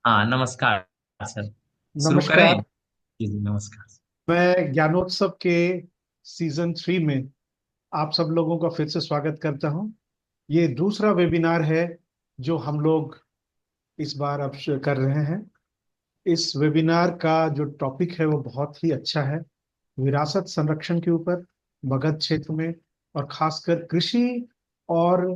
हाँ, नमस्कार सर। शुरू करें? नमस्कार। जी जी, नमस्कार। मैं ज्ञानोत्सव के सीजन 3 में आप सब लोगों का फिर से स्वागत करता हूं। ये दूसरा वेबिनार है जो हम लोग इस बार अब कर रहे हैं। इस वेबिनार का जो टॉपिक है वो बहुत ही अच्छा है। विरासत संरक्षण के ऊपर मगध क्षेत्र में, और खासकर कृषि और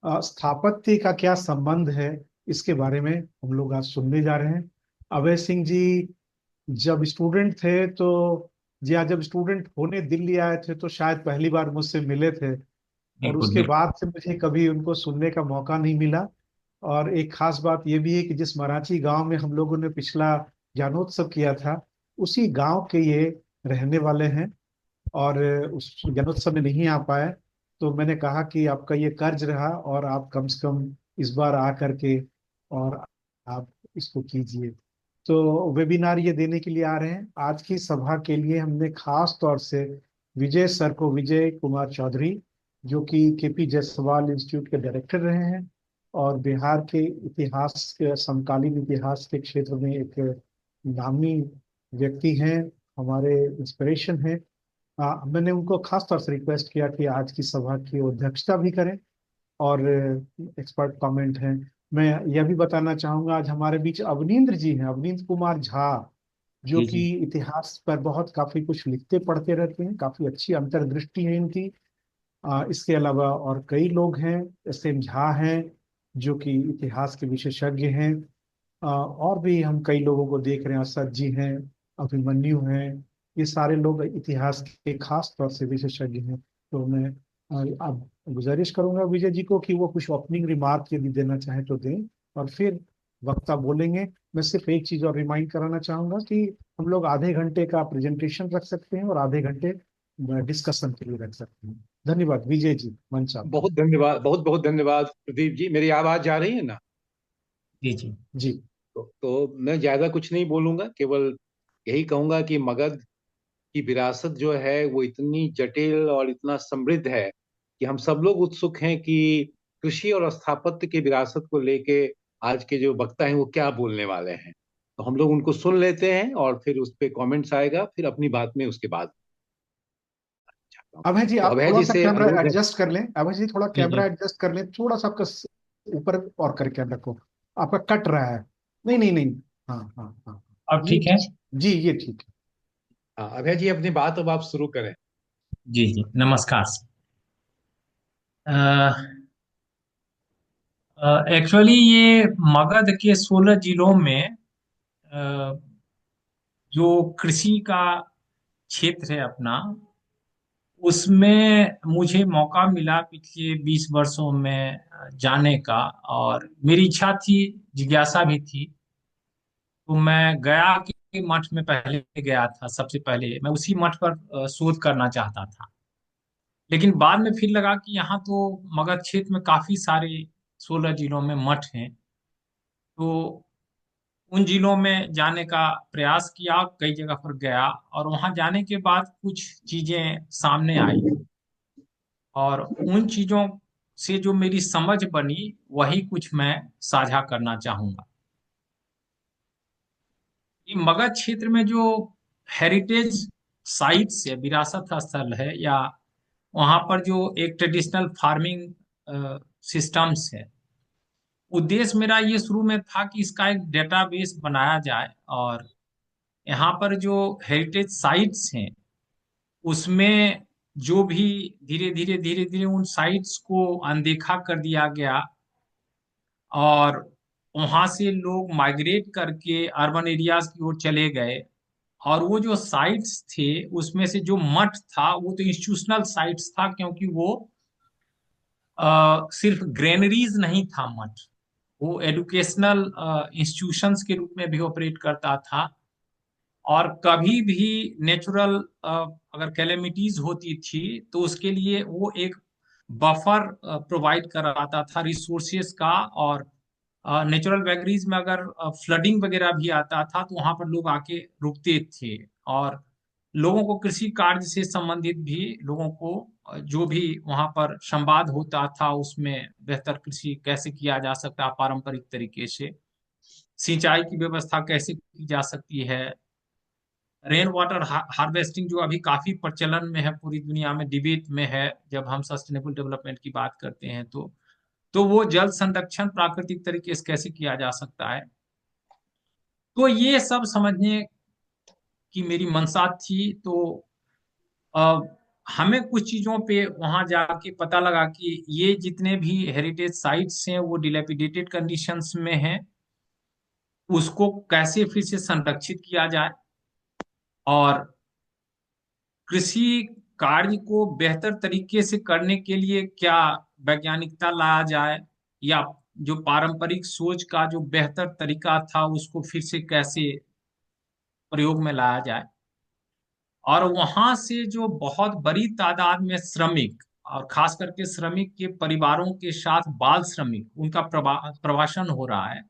स्थापत्य का क्या संबंध है, इसके बारे में हम लोग आज सुनने जा रहे हैं। अभय सिंह जी जब स्टूडेंट थे तो, जी हाँ, जब स्टूडेंट होने दिल्ली आए थे तो शायद पहली बार मुझसे मिले थे। और बिल्कुल उसके बिल्कुल। बाद से मुझे कभी उनको सुनने का मौका नहीं मिला। और एक खास बात यह भी है कि जिस मराठी गांव में हम लोगों ने पिछला ज्ञानोत्सव किया था, उसी गांव के ये रहने वाले हैं। और उस ज्ञानोत्सव में नहीं आ पाए, तो मैंने कहा कि आपका ये कर्ज रहा और आप कम से कम इस बार आ करके और आप इसको कीजिए। तो वेबिनार ये देने के लिए आ रहे हैं। आज की सभा के लिए हमने खास तौर से विजय सर को, विजय कुमार चौधरी, जो कि केपी जायसवाल इंस्टीट्यूट के डायरेक्टर रहे हैं और बिहार के इतिहास के, समकालीन इतिहास के क्षेत्र में एक नामी व्यक्ति हैं, हमारे इंस्पिरेशन हैं। मैंने उनको खास तौर से रिक्वेस्ट किया कि आज की सभा की अध्यक्षता भी करें और एक्सपर्ट कमेंट हैं। मैं यह भी बताना चाहूंगा, आज हमारे बीच अवनींद्र जी हैं, अवनींद्र कुमार झा, जो जी कि जी। इतिहास पर बहुत काफी कुछ लिखते पढ़ते रहते हैं। काफी अच्छी अंतर्दृष्टि है इनकी। इसके अलावा और कई लोग हैं। एस एम झा हैं, जो कि इतिहास के विशेषज्ञ हैं। और भी हम कई लोगों को देख रहे हैं, असद जी हैं, अभिमन्यु हैं। ये सारे लोग इतिहास के खास तौर से विशेषज्ञ हैं। तो मैं अब गुजारिश करूंगा विजय जी को कि वो कुछ ओपनिंग रिमार्क यदि देना चाहें तो दें, और फिर वक्ता बोलेंगे। मैं सिर्फ एक चीज और रिमाइंड कराना चाहूंगा कि हम लोग आधे घंटे का प्रेजेंटेशन रख सकते हैं और आधे घंटे डिस्कशन के लिए रख सकते हैं। धन्यवाद। विजय जी, मंच आपका। बहुत धन्यवाद, बहुत बहुत धन्यवाद प्रदीप जी। मेरी आवाज जा रही है ना? जी जी। जी। तो मैं ज्यादा कुछ नहीं बोलूंगा, केवल यही कहूंगा कि मगध की विरासत जो है वो इतनी जटिल और इतना समृद्ध है कि हम सब लोग उत्सुक हैं कि कृषि और स्थापत्य की विरासत को लेके आज के जो वक्ता हैं वो क्या बोलने वाले हैं। तो हम लोग उनको सुन लेते हैं और फिर उस पे कमेंट्स आएगा, फिर अपनी बात में उसके बाद चाहता हूँ। अभय जी, तो आप अभय थोड़ा जी सा से कैमरा अनुरोध है। एडजस्ट कर लें। अभय जी, थोड़ा जी कैमरा जी। एडजस्ट कर लें, थोड़ा सा आपका ऊपर और कर कैमरा को। आपका कट रहा है। नहीं नहीं नहीं। हाँ हाँ हाँ। अब ये ठीक है? जी, ये ठीक है। हाँ, अभय जी अपनी बात अब आप शुरू करें। जी जी, नमस्कार। एक्चुअली ये मगध के 16 जिलों में अ, जो कृषि का क्षेत्र है अपना, उसमें मुझे मौका मिला पिछले 20 वर्षों में जाने का। और मेरी इच्छा थी, जिज्ञासा भी थी। तो मैं गया के मठ में पहले गया था। सबसे पहले मैं उसी मठ पर शोध करना चाहता था। लेकिन बाद में फिर लगा कि यहाँ तो मगध क्षेत्र में काफी सारे 16 जिलों में मठ हैं। तो उन जिलों में जाने का प्रयास किया, कई जगह पर गया, और वहां जाने के बाद कुछ चीजें सामने आई। और उन चीजों से जो मेरी समझ बनी, वही कुछ मैं साझा करना चाहूंगा। ये मगध क्षेत्र में जो हेरिटेज साइट्स है, विरासत स्थल है, या वहां पर जो एक ट्रेडिशनल फार्मिंग सिस्टम्स है, उद्देश्य मेरा ये शुरू में था कि इसका एक डेटाबेस बनाया जाए। और यहाँ पर जो हेरिटेज साइट्स हैं, उसमें जो भी धीरे धीरे उन साइट्स को अनदेखा कर दिया गया, और वहां से लोग माइग्रेट करके अर्बन एरियाज की ओर चले गए। और वो जो साइट्स थे, उसमें से जो मठ था वो तो इंस्टीट्यूशनल साइट्स था, क्योंकि वो सिर्फ ग्रेनरीज नहीं था मठ। वो एजुकेशनल इंस्टीट्यूशंस के रूप में भी ऑपरेट करता था। और कभी भी नेचुरल अगर कैलेमिटीज होती थी, तो उसके लिए वो एक बफर प्रोवाइड कराता था रिसोर्सेज का। और नेचुरल वैगरीज में अगर फ्लडिंग वगैरह भी आता था, तो वहां पर लोग आके रुकते थे। और लोगों को कृषि कार्य से संबंधित भी लोगों को जो भी वहां पर संवाद होता था, उसमें बेहतर कृषि कैसे किया जा सकता है पारंपरिक तरीके से, सिंचाई की व्यवस्था कैसे की जा सकती है, रेन वाटर हार्वेस्टिंग जो अभी काफी प्रचलन में है, पूरी दुनिया में डिबेट में है जब हम सस्टेनेबल डेवलपमेंट की बात करते हैं तो वो जल संरक्षण प्राकृतिक तरीके से कैसे किया जा सकता है। तो ये सब समझने की मेरी मंशा थी। तो अ, हमें कुछ चीजों पे वहां जाके पता लगा कि ये जितने भी हेरिटेज साइट्स हैं वो डिलेपिडेटेड कंडीशंस में हैं, उसको कैसे फिर से संरक्षित किया जाए और कृषि कार्य को बेहतर तरीके से करने के लिए क्या वैज्ञानिकता लाया जाए, या जो पारंपरिक सोच का जो बेहतर तरीका था उसको फिर से कैसे प्रयोग में लाया जाए। और वहां से जो बहुत बड़ी तादाद में श्रमिक, और खास करके श्रमिक के परिवारों के साथ बाल श्रमिक, उनका प्रवासन हो रहा है,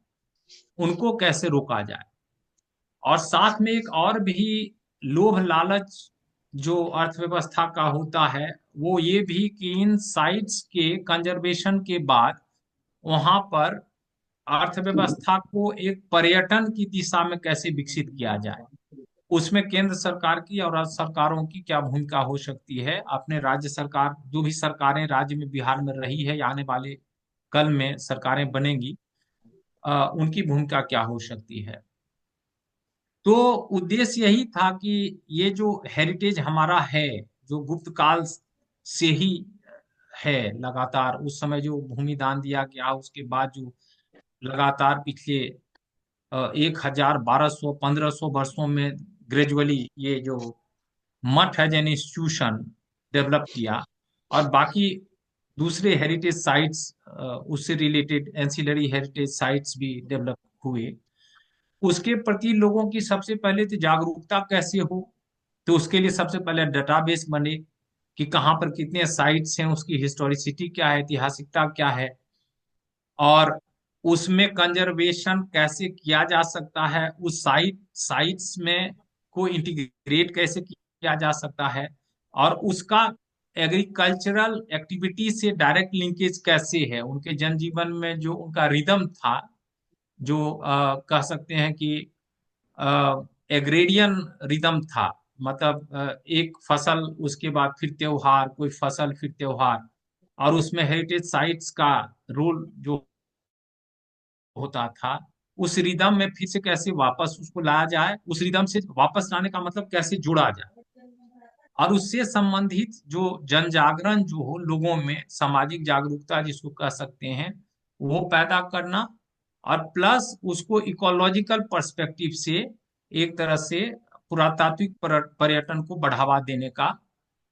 उनको कैसे रोका जाए। और साथ में एक और भी लोभ लालच जो अर्थव्यवस्था का होता है, वो ये भी कि इन साइट्स के कंजर्वेशन के बाद वहां पर अर्थव्यवस्था को एक पर्यटन की दिशा में कैसे विकसित किया जाए। उसमें केंद्र सरकार की और राज्य सरकारों की क्या भूमिका हो सकती है, अपने राज्य सरकार, जो भी सरकारें राज्य में बिहार में रही है या आने वाले कल में सरकारें बनेंगी, उनकी भूमिका क्या हो सकती है। तो उद्देश्य यही था कि ये जो हेरिटेज हमारा है, जो गुप्त काल से ही है, लगातार उस समय जो भूमि दान दिया गया, उसके बाद जो लगातार पिछले 1000 1200 1500 वर्षों में ग्रेजुअली ये जो मठ एज एन इंस्टीट्यूशन डेवलप किया, और बाकी दूसरे हेरिटेज साइट्स, उससे रिलेटेड एंसिलरी हेरिटेज साइट्स भी डेवलप हुए, उसके प्रति लोगों की सबसे पहले तो जागरूकता कैसे हो। तो उसके लिए सबसे पहले डेटाबेस बने कि कहाँ पर कितने साइट्स हैं, उसकी हिस्टोरिसिटी क्या है, ऐतिहासिकता क्या है, और उसमें कंजर्वेशन कैसे किया जा सकता है, उस साइट्स में को इंटीग्रेट कैसे किया जा सकता है, और उसका एग्रीकल्चरल एक्टिविटी से डायरेक्ट लिंकेज कैसे है, उनके जनजीवन में जो उनका रिदम था, जो कह सकते हैं कि एग्रेरियन रिदम था, मतलब एक फसल उसके बाद फिर त्योहार, कोई फसल फिर त्योहार, और उसमें हेरिटेज साइट्स का रोल जो होता था, उस रिदम में फिर से कैसे वापस उसको लाया जाए, उस रिदम से वापस लाने का मतलब कैसे जुड़ा जाए, और उससे संबंधित जो जन जागरण जो हो लोगों में, सामाजिक जागरूकता जिसको कह सकते हैं, वो पैदा करना, और प्लस उसको इकोलॉजिकल पर्सपेक्टिव से एक तरह से पुरातात्विक पर्यटन को बढ़ावा देने का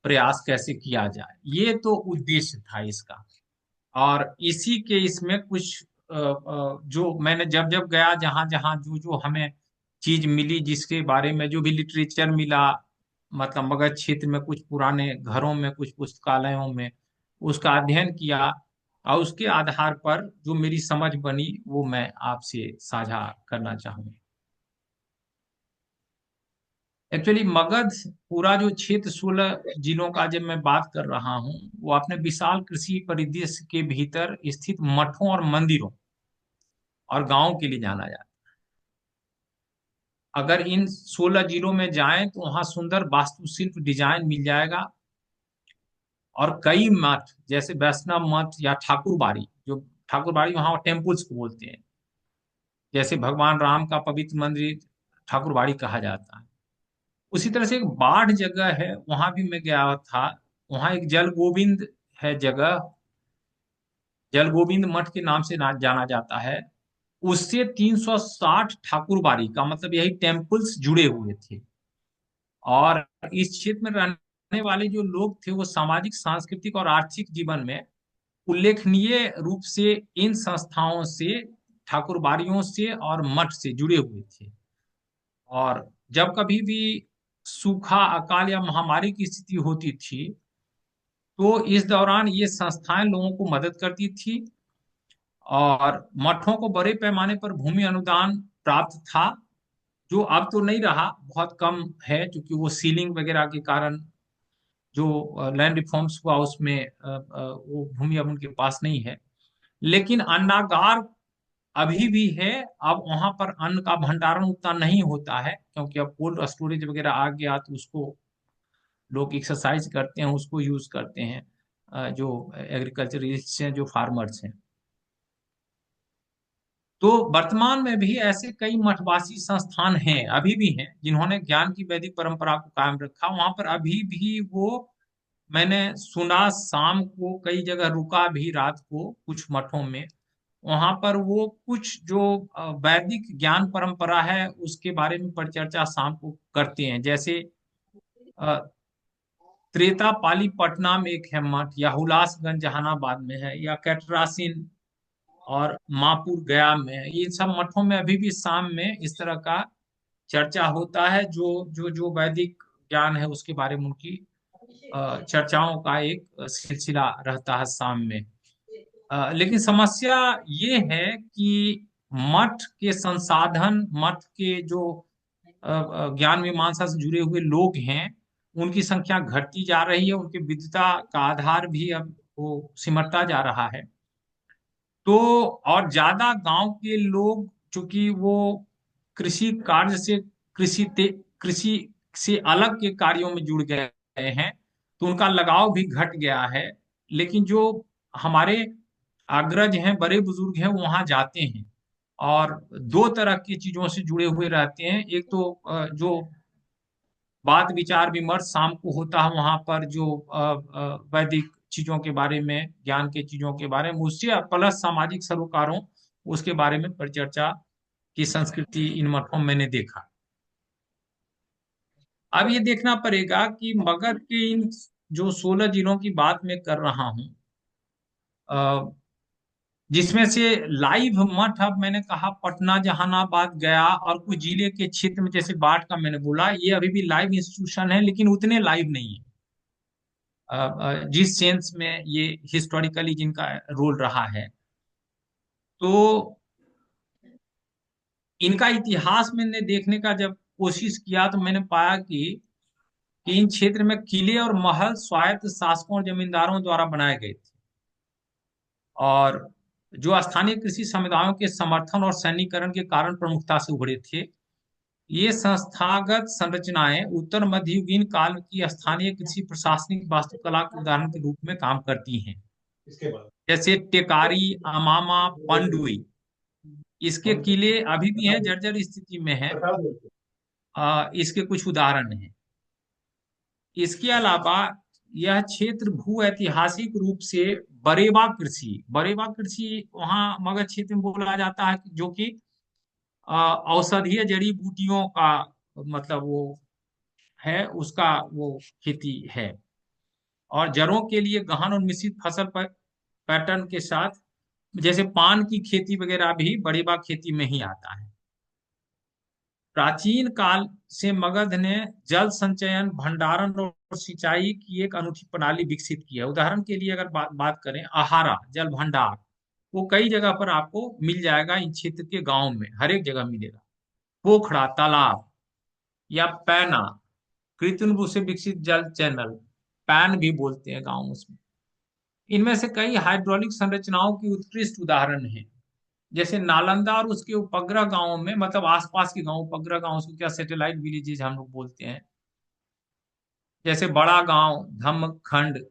प्रयास कैसे किया जाए, ये तो उद्देश्य था इसका। और इसी के इसमें कुछ जो मैंने जब जब गया, जहां जहां जो जो हमें चीज मिली, जिसके बारे में जो भी लिटरेचर मिला, मतलब मगध क्षेत्र में कुछ पुराने घरों में, कुछ पुस्तकालयों में उसका अध्ययन किया, और उसके आधार पर जो मेरी समझ बनी वो मैं आपसे साझा करना चाहूंगा। एक्चुअली मगध पूरा जो क्षेत्र 16 जिलों का जब मैं बात कर रहा हूँ, वो अपने विशाल कृषि परिदृश्य के भीतर स्थित मठों और मंदिरों और गांवों के लिए जाना जाता है। अगर इन 16 जिलों में जाएं तो वहां सुंदर वास्तुशिल्प डिजाइन मिल जाएगा, और कई मठ जैसे वैष्णव मठ या ठाकुरबाड़ी, जो ठाकुरबाड़ी वहां टेम्पल्स को बोलते हैं, जैसे भगवान राम का पवित्र मंदिर ठाकुरबाड़ी कहा जाता है। उसी तरह से एक बाढ़ जगह है, वहां भी मैं गया था। वहां एक जल गोविंद है जगह, जल गोविंद मठ के नाम से जाना जाता है। उससे 360 ठाकुरबाड़ी का मतलब यही टेम्पल्स जुड़े हुए थे। और इस क्षेत्र में रहने वाले जो लोग थे वो सामाजिक, सांस्कृतिक और आर्थिक जीवन में उल्लेखनीय रूप से इन संस्थाओं से, ठाकुरबाड़ियों से और मठ से जुड़े हुए थे। और जब कभी भी सूखा, अकाल या महामारी की स्थिति होती थी, तो इस दौरान ये संस्थाएं लोगों को मदद करती थी, और मठों को बड़े पैमाने पर भूमि अनुदान प्राप्त था, जो अब तो नहीं रहा, बहुत कम है, क्योंकि वो सीलिंग वगैरह के कारण जो लैंड रिफॉर्म्स हुआ उसमें वो भूमि अब उनके पास नहीं है। लेकिन अन्नागार अभी भी है। अब वहां पर अन्न का भंडारण उतना नहीं होता है, क्योंकि अब कोल्ड स्टोरेज वगैरह आ गया, तो उसको लोग एक्सरसाइज करते हैं, उसको यूज करते हैं, जो एग्रीकल्चरिस्ट हैं, जो फार्मर्स हैं। तो वर्तमान में भी ऐसे कई मठवासी संस्थान हैं, अभी भी हैं, जिन्होंने ज्ञान की वैदिक परंपरा को कायम रखा। वहां पर अभी भी वो, मैंने सुना, शाम को कई जगह रुका भी, रात को कुछ मठों में, वहां पर वो कुछ जो वैदिक ज्ञान परंपरा है उसके बारे में परिचर्चा शाम को करते हैं। जैसे अ, त्रेता पाली पटना में एक है मठ, या हुलासगंज जहानाबाद में है, या कैटरासिन और मापुर गया में है। ये सब मठों में अभी भी शाम में इस तरह का चर्चा होता है, जो जो जो वैदिक ज्ञान है उसके बारे में उनकी चर्चाओं का एक सिलसिला रहता है शाम में। लेकिन समस्या ये है कि मठ के संसाधन, मठ के जो ज्ञान मीमांसा से जुड़े हुए लोग हैं, उनकी संख्या घटती जा रही है, उनके विद्वता का आधार भी अब वो सिमटता जा रहा है। तो और ज्यादा गांव के लोग, चूंकि वो कृषि कार्य से, कृषि से अलग के कार्यों में जुड़ गए हैं, तो उनका लगाव भी घट गया है। लेकिन जो हमारे अग्रज हैं, बड़े बुजुर्ग हैं, वो वहां जाते हैं और दो तरह की चीजों से जुड़े हुए रहते हैं। एक तो जो वाद विचार विमर्श शाम को होता है वहां पर, जो वैदिक चीजों के बारे में, ज्ञान के चीजों के बारे में, उससे प्लस सामाजिक सरोकारों, उसके बारे में परिचर्चा की संस्कृति इन मठों में मैंने देखा। अब ये देखना पड़ेगा कि मगध के इन जो 16 जिलों की बात मैं कर रहा हूँ, जिसमें से लाइव मठ, अब मैंने कहा पटना, जहानाबाद, गया और कुछ जिले के क्षेत्र में, जैसे बाढ़ का मैंने बोला, ये अभी भी लाइव इंस्टीट्यूशन है, लेकिन उतने लाइव नहीं है जिस सेंस में ये हिस्टोरिकली जिनका रोल रहा है। तो इनका इतिहास मैंने देखने का जब कोशिश किया, तो मैंने पाया कि इन क्षेत्र में किले और महल स्वायत्त शासकों और जमींदारों द्वारा बनाए गए थे, और जो स्थानीय कृषि समुदायों के समर्थन और सैन्यीकरण के कारण प्रमुखता से उभरे थे। ये संस्थागत संरचनाएं उत्तर मध्ययुगीन काल की स्थानीय कृषि प्रशासनिक वास्तुकला के उदाहरण के रूप में काम करती हैं। जैसे टेकारी, अमामा, पंडुई, इसके किले अभी भी हैं, जर्जर स्थिति में है। इसके कुछ उदाहरण हैं। इसके अलावा यह क्षेत्र भू ऐतिहासिक रूप से बरेवा कृषि वहां मगध क्षेत्र में बोला जाता है, जो कि औषधीय जड़ी बूटियों का, मतलब वो है, उसका वो खेती है, और जड़ों के लिए गहन और मिश्रित फसल पर पैटर्न के साथ, जैसे पान की खेती वगैरह भी बड़ेबा खेती में ही आता है। प्राचीन काल से मगध ने जल संचयन, भंडारण और सिंचाई की एक अनूठी प्रणाली विकसित की है। उदाहरण के लिए अगर बात करें, आहारा जल भंडार, वो कई जगह पर आपको मिल जाएगा, इन क्षेत्र के गांव में हर एक जगह मिलेगा। पोखड़ा तालाब, या पैना, कृत्रिम रूप से विकसित जल चैनल, पैन भी बोलते हैं गांव उसमें। इनमें से कई हाइड्रोलिक संरचनाओं की उत्कृष्ट उदाहरण हैं। जैसे नालंदा और उसके उपग्रह गांवों में, मतलब आसपास के गांव, उपग्रह गांव, उसको क्या सैटेलाइट विलेजेस हम लोग बोलते हैं, जैसे बड़ा गांव, धम्मखंड,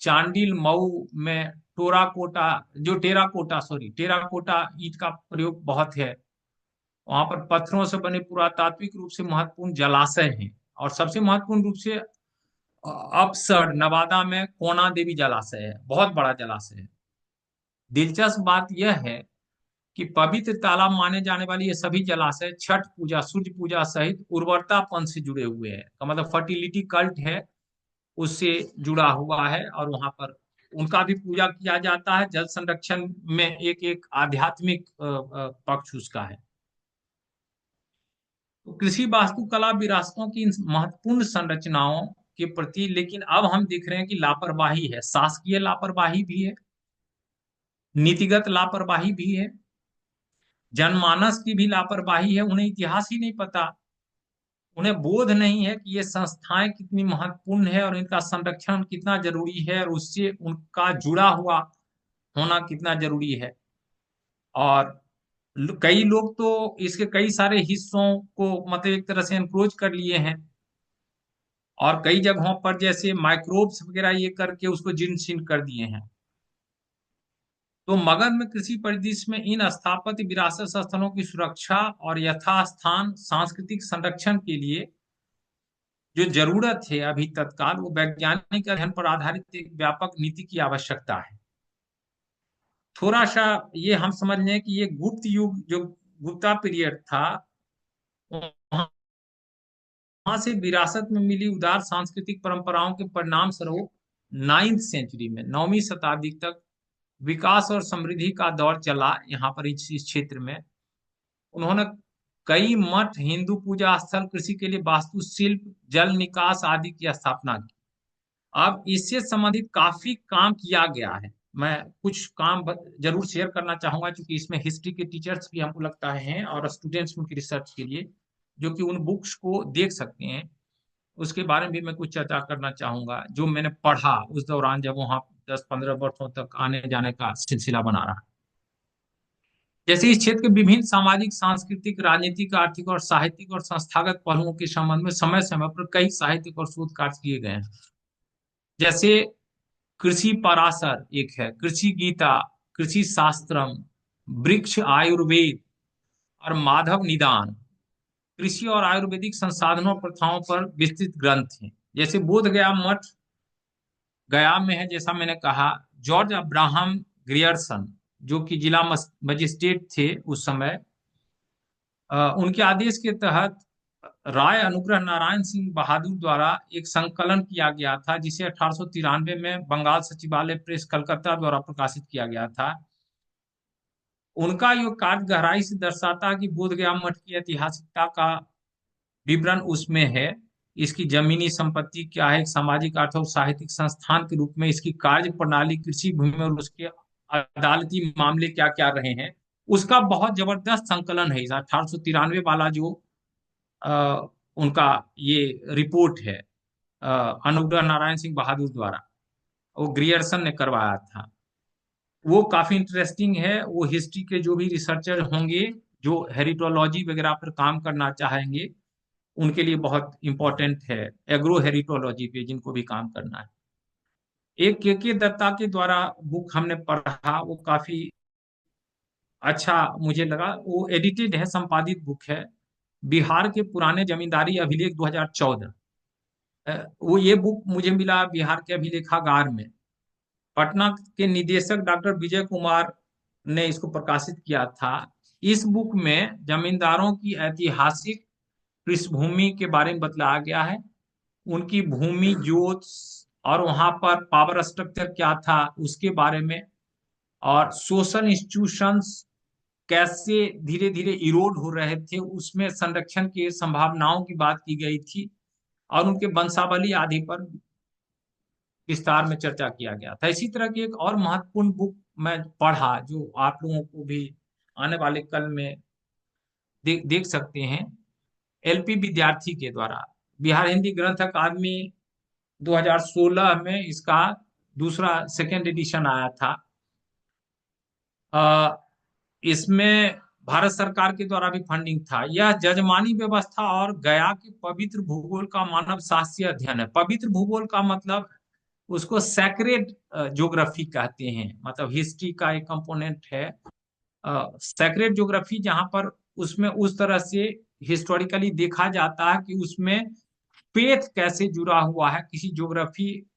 चांडिल मऊ में टोराकोटा, जो टेराकोटा ईंट का प्रयोग बहुत है। वहां पर पत्थरों से बने पुरातात्विक रूप से महत्वपूर्ण जलाशय हैं, और सबसे महत्वपूर्ण रूप से अपसर नवादा में कोना देवी जलाशय है, बहुत बड़ा जलाशय है। दिलचस्प बात यह है कि पवित्र तालाब माने जाने वाले ये सभी जलाशय छठ पूजा, सूर्य पूजा सहित उर्वरतापन से जुड़े हुए हैं, का मतलब फर्टिलिटी कल्ट है, उससे जुड़ा हुआ है, और वहां पर उनका भी पूजा किया जाता है। जल संरक्षण में एक एक आध्यात्मिक पक्ष उसका है। तो कृषि वास्तुकला विरासतों की इन महत्वपूर्ण संरचनाओं के प्रति लेकिन अब हम देख रहे हैं कि लापरवाही है, शासकीय लापरवाही भी है, नीतिगत लापरवाही भी है, जनमानस की भी लापरवाही है। उन्हें इतिहास ही नहीं पता, उन्हें बोध नहीं है कि ये संस्थाएं कितनी महत्वपूर्ण है और इनका संरक्षण कितना जरूरी है, और उससे उनका जुड़ा हुआ होना कितना जरूरी है। और कई लोग तो इसके कई सारे हिस्सों को मतलब एक तरह से एनक्रोच कर लिए हैं, और कई जगहों पर जैसे माइक्रोब्स वगैरह ये करके उसको जीर्ण शीर्ण कर दिए हैं। तो मगध में कृषि परिदृश्य में इन स्थापत्य विरासत स्थलों की सुरक्षा और यथास्थान सांस्कृतिक संरक्षण के लिए जो जरूरत है अभी तत्काल, वो वैज्ञानिक अध्ययन पर आधारित एक व्यापक नीति की आवश्यकता है। थोड़ा सा ये हम समझ लें कि ये गुप्त युग जो गुप्ता पीरियड था, वहां से विरासत में मिली उदार सांस्कृतिक परंपराओं के परिणाम स्वरूप 9वीं सेंचुरी में, 9वीं शताब्दी तक विकास और समृद्धि का दौर चला यहाँ पर इस क्षेत्र में। उन्होंने कई मठ, हिंदू पूजा स्थल, कृषि के लिए वास्तुशिल्प, जल निकास आदि की स्थापना की। अब इससे संबंधित काफी काम किया गया है। मैं कुछ काम जरूर शेयर करना चाहूंगा, क्योंकि इसमें हिस्ट्री के टीचर्स भी हमको लगता है और स्टूडेंट्स उनकी रिसर्च के लिए जो कि उन बुक्स को देख सकते हैं, उसके बारे में भी मैं कुछ चर्चा करना चाहूंगा जो मैंने पढ़ा उस दौरान जब वहां 10-15 वर्षों तक आने जाने का सिलसिला बना रहा। जैसे इस क्षेत्र के विभिन्न सामाजिक, सांस्कृतिक, राजनीतिक, आर्थिक और साहित्यिक और संस्थागत पहलुओं के संबंध में समय समय पर कई साहित्यिक और शोध कार्य किए गए हैं। जैसे कृषि पराशर एक है, कृषि गीता, कृषि शास्त्रम, वृक्ष आयुर्वेद और माधव निदान, कृषि और आयुर्वेदिक संसाधनों प्रथाओं पर विस्तृत ग्रंथ हैं। जैसे बोध गया मठ गया में है, जैसा मैंने कहा, जॉर्ज अब्राहम ग्रियर्सन जो कि जिला मजिस्ट्रेट थे उस समय, उनके आदेश के तहत राय अनुग्रह नारायण सिंह बहादुर द्वारा एक संकलन किया गया था, जिसे 1893 में बंगाल सचिवालय प्रेस कलकत्ता द्वारा प्रकाशित किया गया था। उनका ये कार्य गहराई से दर्शाता है कि बोध गया मठ की ऐतिहासिकता का विवरण उसमें है। इसकी जमीनी संपत्ति क्या है, एक सामाजिक, आर्थिक और साहित्यिक संस्थान के रूप में इसकी कार्य प्रणाली, कृषि भूमि और उसके अदालती मामले क्या क्या रहे हैं, उसका बहुत जबरदस्त संकलन है। 1893 वाला जो उनका ये रिपोर्ट है, अनुग्रह नारायण सिंह बहादुर द्वारा, वो ग्रियर्सन ने करवाया था। वो काफी इंटरेस्टिंग है। वो हिस्ट्री के जो भी रिसर्चर होंगे जो हेरिटोलॉजी वगैरह पर काम करना चाहेंगे, उनके लिए बहुत इंपॉर्टेंट है। एग्रो हेरिटोलॉजी पे जिनको भी काम करना है। एक के दत्ता के द्वारा बुक हमने पढ़ा, वो काफी अच्छा मुझे लगा। वो एडिटेड है, संपादित बुक है, बिहार के पुराने जमींदारी अभिलेख 2014। वो ये बुक मुझे मिला बिहार के अभिलेखागार में। पटना के निदेशक डॉक्टर विजय कुमार ने इसको प्रकाशित किया था। इस बुक में जमींदारों की ऐतिहासिक पृष्ठभूमि के बारे में बतलाया गया है, उनकी भूमि जोत और वहां पर पावर स्ट्रक्चर क्या था उसके बारे में, और सोशल इंस्टीट्यूशंस कैसे धीरे धीरे इरोड हो रहे थे, उसमें संरक्षण की संभावनाओं की बात की गई थी, और उनके वंशावली आदि पर विस्तार में चर्चा किया गया था। इसी तरह की एक और महत्वपूर्ण बुक मैं पढ़ा जो आप लोगों को भी आने वाले कल में देख सकते हैं, एलपी विद्यार्थी के द्वारा। बिहार हिंदी ग्रंथ अकादमी 2016 में इसका दूसरा सेकेंड एडिशन आया था। इसमें भारत सरकार के द्वारा भी फंडिंग था। यह जजमानी व्यवस्था और गया के पवित्र भूगोल का मानव शास्त्रीय अध्ययन है। पवित्र भूगोल का मतलब उसको सैक्रेड ज्योग्राफी कहते हैं, मतलब हिस्ट्री का एक कंपोनेंट है सैक्रेड ज्योग्राफी, जहां पर उसमें उस तरह से हिस्टोरिकली देखा जाता है कि उसमें फेथ कैसे जुड़ा हुआ है किसी ज्योग्राफी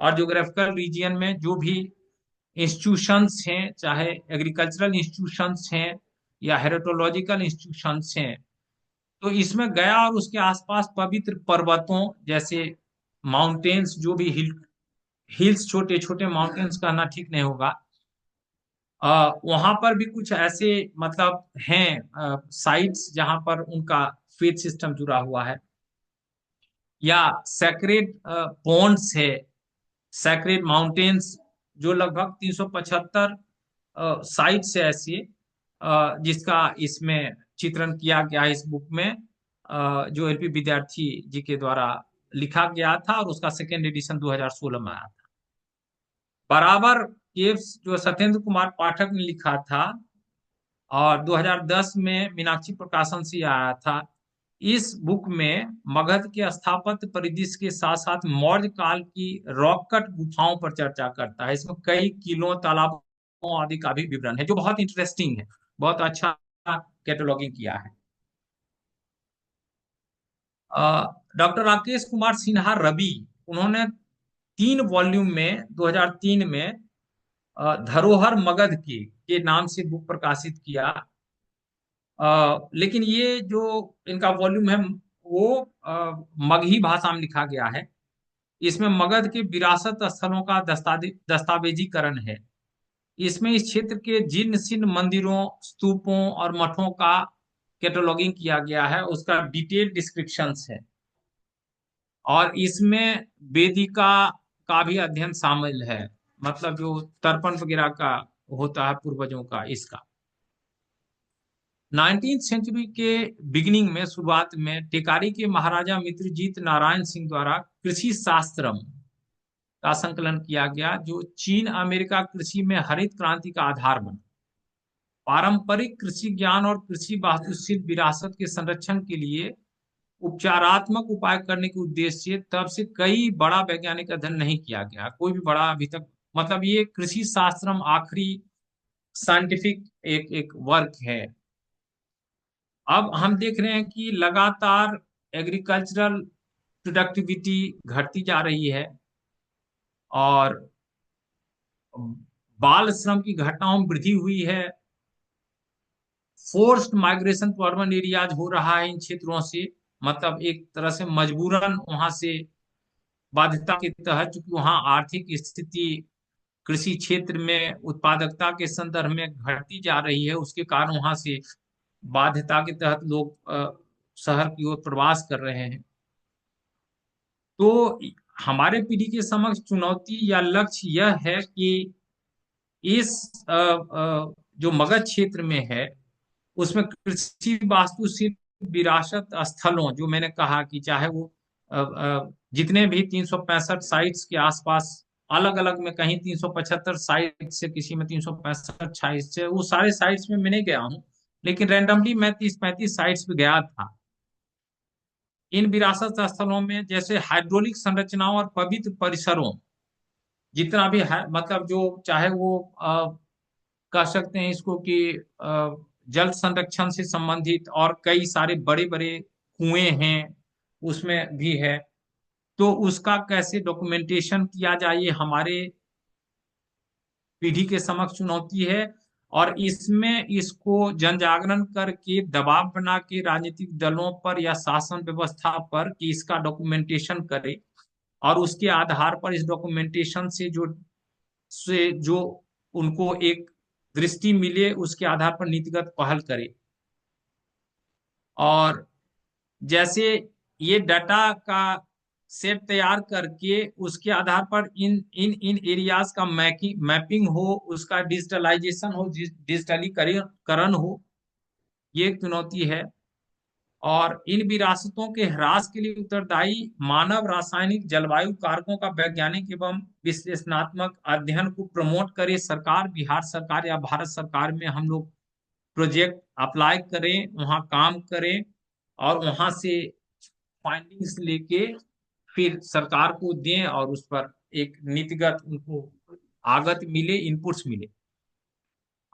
और ज्योग्राफिकल रीजियन में। जो भी इंस्टीट्यूशंस हैं, चाहे एग्रीकल्चरल इंस्टीट्यूशंस हैं या हेरिटोलॉजिकल इंस्टीट्यूशंस हैं, तो इसमें गया और उसके आसपास पवित्र पर्वतों जैसे माउंटेन्स, जो भी हिल्स, छोटे छोटे माउंटेन्स कहना ठीक नहीं होगा, वहां पर भी कुछ ऐसे मतलब हैं साइट्स जहां पर उनका फेथ सिस्टम जुड़ा हुआ है, या सैक्रेड पॉन्ड्स है, सैक्रेड माउंटेन्स, जो लगभग 375 साइट्स है ऐसी, जिसका इसमें चित्रण किया गया है इस बुक में, जो एलपी विद्यार्थी जी के द्वारा लिखा गया था, और उसका सेकेंड एडिशन 2016 में आया था। बराबर केव्स जो सत्येंद्र कुमार पाठक ने लिखा था, और 2010 में मीनाक्षी प्रकाशन से आया था। इस बुक में मगध के स्थापत्य परिदृश्य के साथ साथ मौर्य काल की रॉक कट गुफाओं पर चर्चा करता है। इसमें कई किलों, तालाबों आदि का भी विवरण है, जो बहुत इंटरेस्टिंग है। बहुत अच्छा कैटलॉगिंग किया है। डॉक्टर राकेश कुमार सिन्हा रवि, उन्होंने 3 वॉल्यूम में 2003 में धरोहर मगध की के नाम से बुक प्रकाशित किया। लेकिन ये जो इनका वॉल्यूम है वो मगही भाषा में लिखा गया है। इसमें मगध के विरासत स्थलों का दस्तावेजीकरण है। इसमें इस क्षेत्र के जीर्ण शीर्ण मंदिरों, स्तूपों और मठों का कैटलॉगिंग किया गया है, उसका डिटेल डिस्क्रिप्शंस है। और इसमें वेदिका का भी अध्ययन शामिल है, मतलब जो तर्पण वगैरह का होता है पूर्वजों का, इसका। 19th सेंचुरी के बिगिनिंग में, शुरुआत में, टेकारी के महाराजा मित्रजीत नारायण सिंह द्वारा कृषि शास्त्रम का संकलन किया गया, जो चीन अमेरिका कृषि में हरित क्रांति का आधार बना। पारंपरिक कृषि ज्ञान और कृषि वास्तुशिल्प विरासत के संरक्षण के लिए उपचारात्मक उपाय करने के उद्देश्य से तब से कई बड़ा वैज्ञानिक अध्ययन नहीं किया गया, कोई भी बड़ा अभी तक। मतलब ये कृषि शास्त्रम आखिरी साइंटिफिक एक वर्क है। अब हम देख रहे हैं कि लगातार एग्रीकल्चरल प्रोडक्टिविटी घटती जा रही है और बाल श्रम की घटनाओं में वृद्धि हुई है। Forced migration to urban areas हो रहा है इन क्षेत्रों से, मतलब एक तरह से मजबूरन वहां से, बाध्यता के तहत, चूंकि वहां आर्थिक स्थिति कृषि क्षेत्र में उत्पादकता के संदर्भ में घटती जा रही है, उसके कारण वहां से बाध्यता के तहत लोग शहर की ओर प्रवास कर रहे हैं। तो हमारे पीढ़ी के समक्ष चुनौती या लक्ष्य यह है कि इस जो मगध क्षेत्र में है उसमें कृषि वास्तुशिल्प विरासत स्थलों, जो मैंने कहा कि चाहे वो जितने भी 365 साइट्स के आसपास, अलग अलग में, कहीं 375 साइट से, किसी में 365 साइट से, वो सारे साइट्स में मैं नहीं गया हूँ, लेकिन रैंडमली मैं 30-35 साइट्स पे गया था। इन विरासत स्थलों में जैसे हाइड्रोलिक संरचनाओं और पवित्र परिसरों, जितना भी है, मतलब जो चाहे वो कह सकते हैं इसको कि जल संरक्षण से संबंधित और कई सारे बड़े बड़े कुएं हैं, उसमें भी है। तो उसका कैसे डॉक्यूमेंटेशन किया जाए, ये हमारे पीढ़ी के समक्ष चुनौती है। और इसमें इसको जन जागरण करके दबाव बना के राजनीतिक दलों पर या शासन व्यवस्था पर कि इसका डॉक्यूमेंटेशन करे, और उसके आधार पर इस डॉक्यूमेंटेशन से जो उनको एक दृष्टि मिले, उसके आधार पर नीतिगत पहल करे। और जैसे ये डाटा का सेट तैयार करके उसके आधार पर इन इन इन एरियाज का मैपिंग हो, उसका डिजिटलाइजेशन हो, डिजिटलीकरण हो, ये एक चुनौती है। और इन विरासतों के ह्रास के लिए उत्तरदायी मानव रासायनिक जलवायु कारकों का वैज्ञानिक एवं विश्लेषणात्मक अध्ययन को प्रमोट करे सरकार, बिहार सरकार या भारत सरकार में हम लोग प्रोजेक्ट अप्लाई करें, वहां काम करें, और वहां से फाइंडिंग्स लेके फिर सरकार को दें और उस पर एक नीतिगत उनको आगत मिले, इनपुट्स मिले।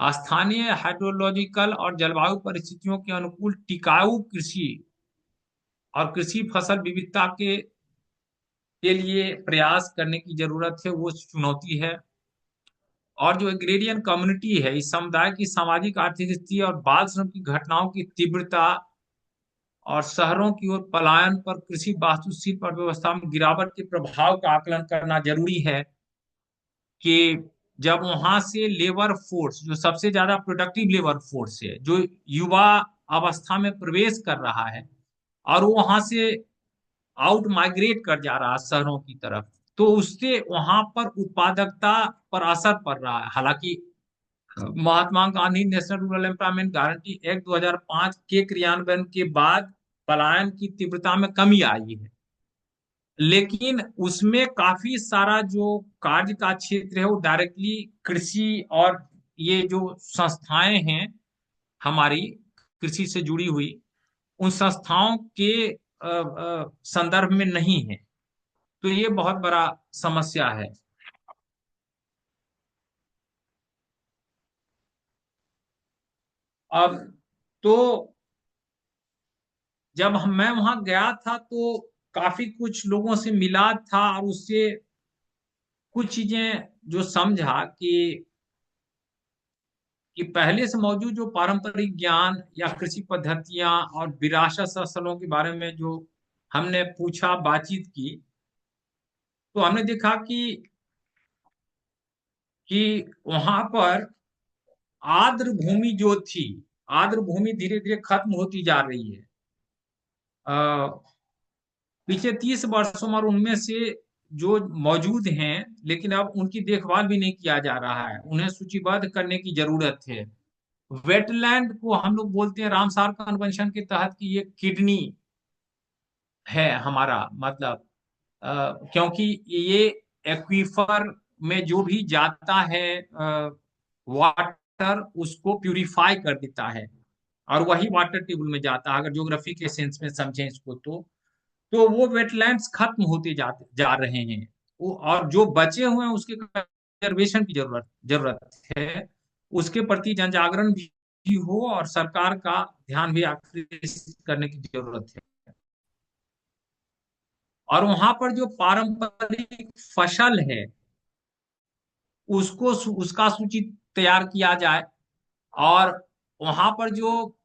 स्थानीय हाइड्रोलॉजिकल और जलवायु परिस्थितियों के अनुकूल टिकाऊ कृषि और कृषि फसल विविधता के लिए प्रयास करने की जरूरत है, वो चुनौती है। और जो एग्रेरियन कम्युनिटी है, इस समुदाय की सामाजिक आर्थिक स्थिति और बाल श्रम की घटनाओं की तीव्रता और शहरों की ओर पलायन पर कृषि वास्तुशिल्प और व्यवस्था में गिरावट के प्रभाव का आकलन करना जरूरी है। कि जब वहां से लेबर फोर्स, जो सबसे ज्यादा प्रोडक्टिव लेबर फोर्स है, जो युवा अवस्था में प्रवेश कर रहा है, और वो वहां से आउट माइग्रेट कर जा रहा है शहरों की तरफ, तो उससे वहां पर उत्पादकता पर असर पड़ रहा है। हालांकि Mahatma Gandhi national rural employment guarantee act 2005 के क्रियान्वयन के बाद पलायन की तीव्रता में कमी आई है, लेकिन उसमें काफी सारा जो कार्य का क्षेत्र है वो डायरेक्टली कृषि और ये जो संस्थाएं हैं हमारी कृषि से जुड़ी हुई उन संस्थाओं के संदर्भ में नहीं है। तो ये बहुत बड़ा समस्या है। अब तो मैं वहां गया था तो काफी कुछ लोगों से मिला था और उससे कुछ चीजें जो समझा कि पहले से मौजूद जो पारंपरिक ज्ञान या कृषि पद्धतियां और विरासत स्थलों के बारे में जो हमने पूछा, बातचीत की, तो हमने देखा कि वहां पर आर्द्र भूमि जो थी, आर्द्र भूमि धीरे धीरे खत्म होती जा रही है। पिछले 30 वर्षों में, और उनमें से जो मौजूद हैं लेकिन अब उनकी देखभाल भी नहीं किया जा रहा है, उन्हें सूचीबद्ध करने की जरूरत है। वेटलैंड को हम लोग बोलते हैं रामसार कन्वेंशन के तहत कि ये किडनी है हमारा, मतलब क्योंकि ये एक्वीफर में जो भी जाता है वाटर, उसको प्यूरिफाई कर देता है और वही वाटर टेबल में जाता है, अगर ज्योग्राफी के सेंस में समझें इसको तो वो वेटलैंड्स खत्म होते जा रहे हैं। वो और जो बचे हुए हैं उसके कंजर्वेशन की जरूरत जरूरत है। उसके प्रति जन जागरण भी हो और सरकार का ध्यान भी आकृष्ट करने की जरूरत है। और वहां पर जो पारंपरिक फसल है उसको उसका सूची तैयार किया जाए। और वहां पर जो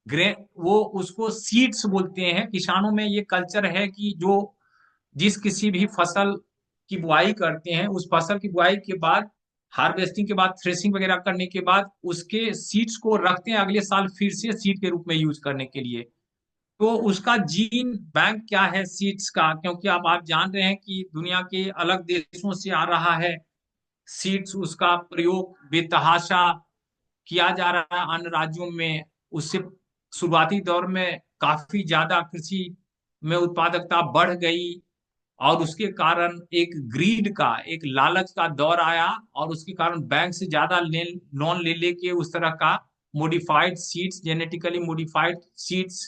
ग्रे वो उसको सीड्स बोलते हैं। किसानों में ये कल्चर है कि जो जिस किसी भी फसल की बुआई करते हैं, उस फसल की बुआई के बाद, हार्वेस्टिंग के बाद, थ्रेसिंग वगैरह करने के बाद उसके सीड्स को रखते हैं अगले साल फिर से सीड के रूप में यूज करने के लिए। तो उसका जीन बैंक क्या है सीड्स का, क्योंकि आप जान रहे हैं कि दुनिया के अलग देशों से आ रहा है सीड्स, उसका प्रयोग बेतहाशा किया जा रहा है अन्य राज्यों में। उससे शुरुआती दौर में काफी ज्यादा कृषि में उत्पादकता बढ़ गई और उसके कारण एक ग्रीड का, एक लालच का दौर आया और उसके कारण बैंक से ज्यादा लोन ले लेके उस तरह का modified seeds, genetically modified seeds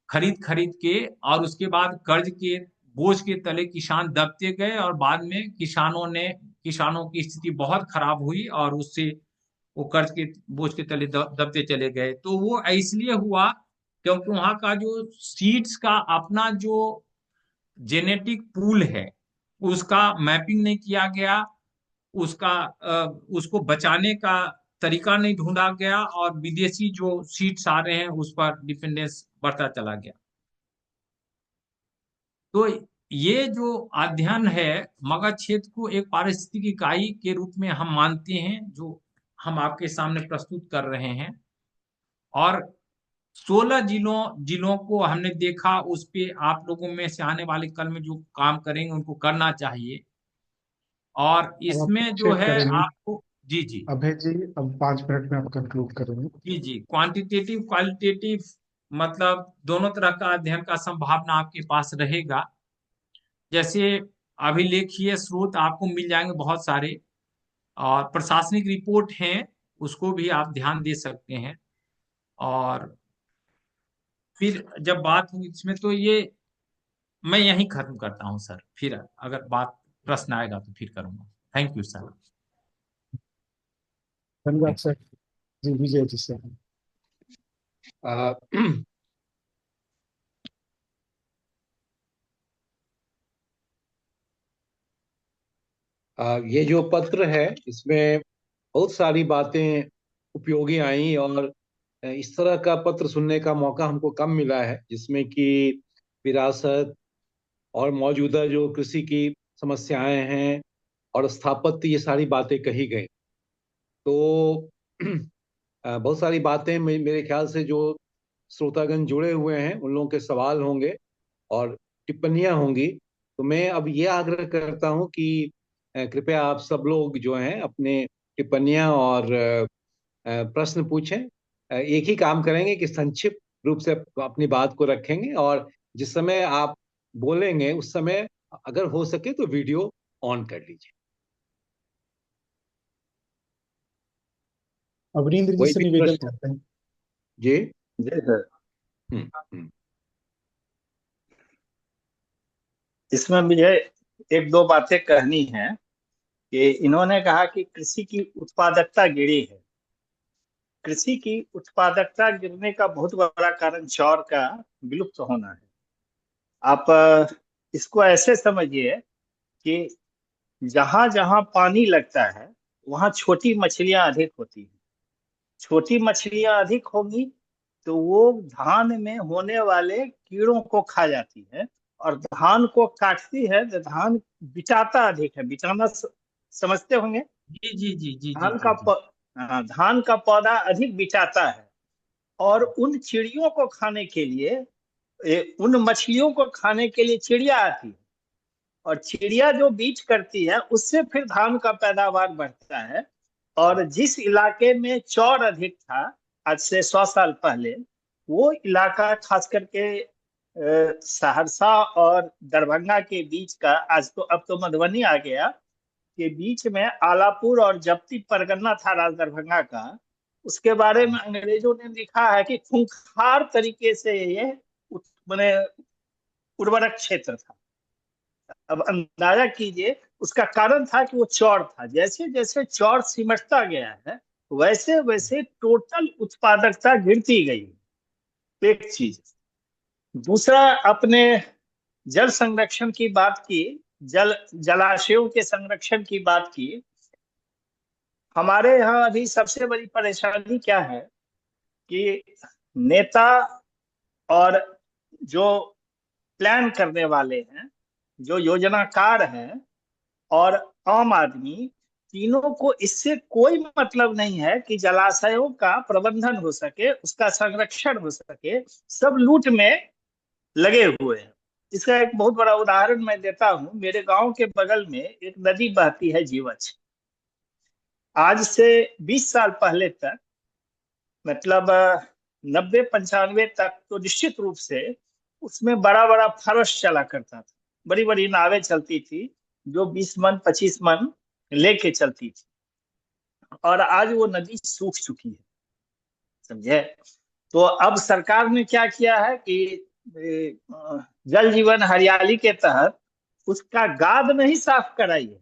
खरीद खरीद के, और उसके बाद कर्ज के बोझ के तले किसान दबते गए और बाद में किसानों की स्थिति बहुत खराब हुई और उससे वो कर्ज के बोझ के तले दबते चले गए। तो वो इसलिए हुआ क्योंकि वहां का जो सीड्स का अपना जो जेनेटिक पूल है उसका मैपिंग नहीं किया गया, उसका उसको बचाने का तरीका नहीं ढूंढा गया और विदेशी जो सीड्स आ रहे हैं उस पर डिपेंडेंस बढ़ता चला गया। तो ये जो अध्ययन है मगध क्षेत्र को एक पारिस्थितिकी इकाई के रूप में हम मानते हैं, जो हम आपके सामने प्रस्तुत कर रहे हैं। और 16 जिलों को हमने देखा, उस पे आप लोगों में से आने वाले कल में जो काम करेंगे उनको करना चाहिए। और अब आप इसमें जो चेक है करेंगे आपको, जी जी, अभय जी, अब 5 मिनट में आप कंक्लूड करेंगे। जी जी, क्वांटिटेटिव क्वालिटेटिव मतलब दोनों तरह का अध्ययन का संभावना आपके पास रहेगा। जैसे अभिलेखीय स्रोत आपको मिल जाएंगे बहुत सारे, और प्रशासनिक रिपोर्ट हैं, उसको भी आप ध्यान दे सकते हैं। और फिर जब बात हुई इसमें तो ये मैं यहीं खत्म करता हूँ सर, फिर अगर बात प्रश्न आएगा तो फिर करूंगा। Thank you sir. धन्यवाद सर। जी, विजय जी सर। आ, ये जो पत्र है इसमें बहुत सारी बातें उपयोगी आई, और इस तरह का पत्र सुनने का मौका हमको कम मिला है जिसमें कि विरासत और मौजूदा जो कृषि की समस्याएं हैं और स्थापत्य, ये सारी बातें कही गई। तो बहुत सारी बातें मेरे ख्याल से जो श्रोतागण जुड़े हुए हैं उन लोगों के सवाल होंगे और टिप्पणियां होंगी। तो मैं अब ये आग्रह करता हूं कि कृपया आप सब लोग जो हैं अपने टिप्पणियां और प्रश्न पूछें। एक ही काम करेंगे कि संक्षिप्त रूप से अपनी बात को रखेंगे, और जिस समय आप बोलेंगे उस समय अगर हो सके तो वीडियो ऑन कर लीजिए। अवरींद्र जी कोई से भी निवेदन प्रश्न? करते हैं। जी। जी सर। हम्म। हम्म। इसमें मुझे एक दो बातें कहनी है कि इन्होंने कहा कि कृषि की उत्पादकता गिरी है। कृषि की उत्पादकता गिरने का बहुत बड़ा कारण चौर का विलुप्त होना है। आप इसको ऐसे समझिए कि जहां जहां पानी लगता है वहां छोटी मछलियां अधिक होती हैं। छोटी मछलियां अधिक होंगी तो वो धान में होने वाले कीड़ों को खा जाती है, और धान को काटती है तो धान बिचाता अधिक है। बिचाना समझते होंगे। जी जी जी जी जी धान जी जी। धान का पौधा अधिक बिचाता है, और उन चिड़ियों को खाने के लिए उन मछलियों को खाने के लिए चिड़िया आती है, और चिड़िया जो बीज करती है उससे फिर धान का पैदावार बढ़ता है। और जिस इलाके में चौर अधिक था आज से 100 साल पहले, वो इलाका खास करके सहरसा और दरभंगा के बीच का, आज तो अब तो मधुबनी आ गया, के बीच में आलापुर और जब्ती परगना था राज दरभंगा का। उसके बारे में अंग्रेजों ने लिखा है कि खूंखार तरीके से ये मैंने उर्वरक क्षेत्र था। अब अंदाजा कीजिए, उसका कारण था कि वो चौर था। जैसे जैसे चौर सिमटता गया है वैसे वैसे टोटल उत्पादकता गिरती गई। एक चीज। दूसरा, अपने जल संरक्षण की बात की, जलाशयों के संरक्षण की बात की। हमारे यहाँ अभी सबसे बड़ी परेशानी क्या है कि नेता और जो प्लान करने वाले हैं, जो योजनाकार हैं, और आम आदमी, तीनों को इससे कोई मतलब नहीं है कि जलाशयों का प्रबंधन हो सके, उसका संरक्षण हो सके। सब लूट में लगे हुए हैं। इसका एक बहुत बड़ा उदाहरण मैं देता हूँ। मेरे गांव के बगल में एक नदी बहती है, जीवछ। आज से 20 साल पहले तक, मतलब 90 95 तक, तो निश्चित रूप से उसमें बड़ा बड़ा फरस चला करता था। बड़ी बड़ी नावें चलती थी जो 20 मन 25 मन लेके चलती थी। और आज वो नदी सूख चुकी है, समझे। तो अब सरकार ने क्या किया है कि जल जीवन हरियाली के तहत उसका गाद नहीं साफ कराई है,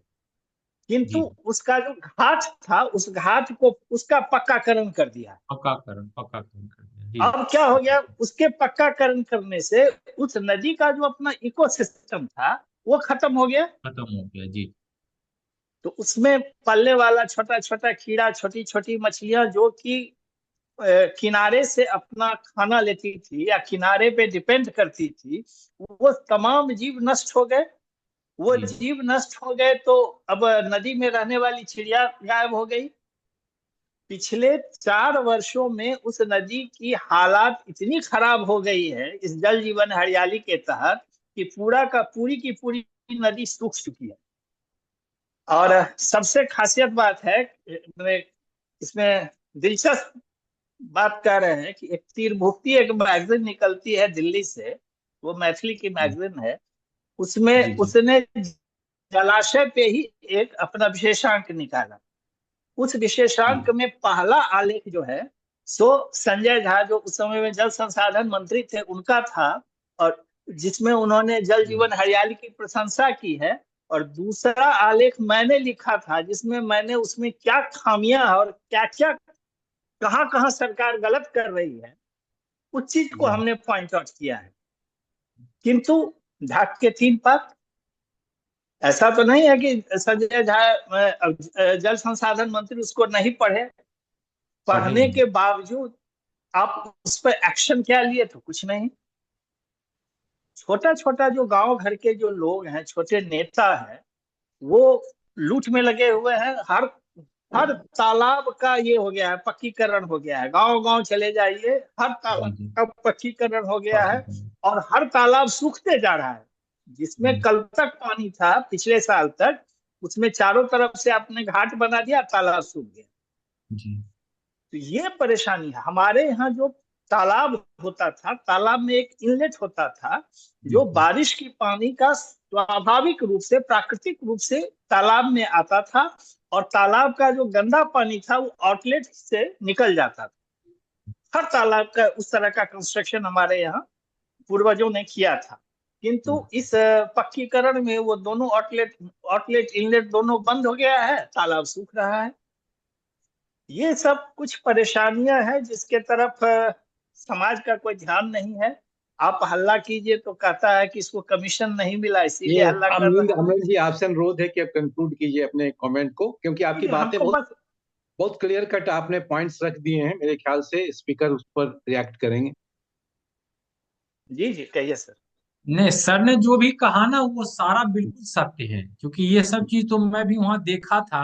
किंतु जी। उसका जो घाट था उस घाट को उसका पक्काकरण कर दिया है। पक्काकरण कर दिया जी। अब क्या हो गया, उसके पक्काकरण करने से उस नदी का जो अपना इकोसिस्टम था वो खत्म हो गया। खत्म हो गया जी। तो उसमें पलने वाला छोटा छोटा कीड़ा, छोटी छोटी मछलियां जो कि किनारे से अपना खाना लेती थी या किनारे पे डिपेंड करती थी, वो तमाम जीव नष्ट हो गए। वो जी जीव नष्ट हो गए तो अब नदी में रहने वाली चिड़िया गायब हो गई। पिछले 4 वर्षों में उस नदी की हालात इतनी खराब हो गई है इस जल जीवन हरियाली के तहत कि पूरी की पूरी नदी सूख चुकी है। और सबसे खासियत बात है, मैंने इसमें दिलचस्प बात कर रहे हैं कि एक तीरभुक्ति एक मैगजीन निकलती है दिल्ली से, वो मैथिली की जी मैगजीन है। जी उसमें जी उसने जलाशय पे ही एक अपना विशेषांक निकाला। उस जी विशेषांक में पहला आलेख जो है सो संजय झा, जो उस समय में जल संसाधन मंत्री थे, उनका था, और जिसमें उन्होंने जल जी जीवन हरियाली की प्रशंसा की है। और दूसरा आलेख मैंने लिखा था जिसमें मैंने उसमें क्या खामियां और क्या क्या, कहाँ कहाँ सरकार गलत कर रही है, उस चीज को जी हमने पॉइंट आउट किया है। किंतु ढाक के 3 पात। ऐसा तो नहीं है कि संजय झा जल संसाधन मंत्री उसको नहीं पढ़े। पढ़े पढ़ने हैं। के बावजूद आप उस पर एक्शन क्या लिए, तो कुछ नहीं। छोटा छोटा जो गांव घर के जो लोग हैं, छोटे नेता हैं, वो लूट में लगे हुए हैं। हर हर तालाब का ये हो गया है, पक्कीकरण हो गया है। गांव गांव चले जाइए, हर तालाब जी जी। का पक्कीकरण हो गया पक्की है। करें। और हर तालाब सूखते जा रहा है। जिसमें जी कल तक पानी था पिछले साल तक, उसमें चारों तरफ से आपने घाट बना दिया, तालाब सूख गया। जी तो ये परेशानी है। हमारे यहाँ जो तालाब होता था, तालाब में एक इनलेट होता था जी जो जी बारिश की पानी का स्वाभाविक रूप से, प्राकृतिक रूप से तालाब में आता था, और तालाब का जो गंदा पानी था वो आउटलेट से निकल जाता था। हर तालाब का उस तरह का कंस्ट्रक्शन हमारे यहाँ पूर्वजों ने किया था, किंतु इस पक्कीकरण में वो दोनों आउटलेट आउटलेट इनलेट दोनों बंद हो गया है, तालाब सूख रहा है। ये सब कुछ परेशानियां हैं जिसके तरफ समाज का कोई ध्यान नहीं है। आप हल्ला कीजिए तो कहता है कि इसको कमीशन नहीं मिला इसीलिए ये हल्ला कर अमरिंद रहे हैं। अमरिंद जी, आपसे अनुरोध है कि आप कंक्लूड कीजिए अपने कमेंट को, क्योंकि आपकी नहीं, बातें हमको बहुत बस। बहुत क्लियर कट आपने पॉइंट्स रख दिए हैं। मेरे ख्याल से स्पीकर उस पर रिएक्ट करेंगे। जी जी, कहिए सर। नहीं, सर ने जो भी कहा ना वो सारा बिल्कुल सत्य है, क्योंकि ये सब चीज तो मैं भी वहां देखा था।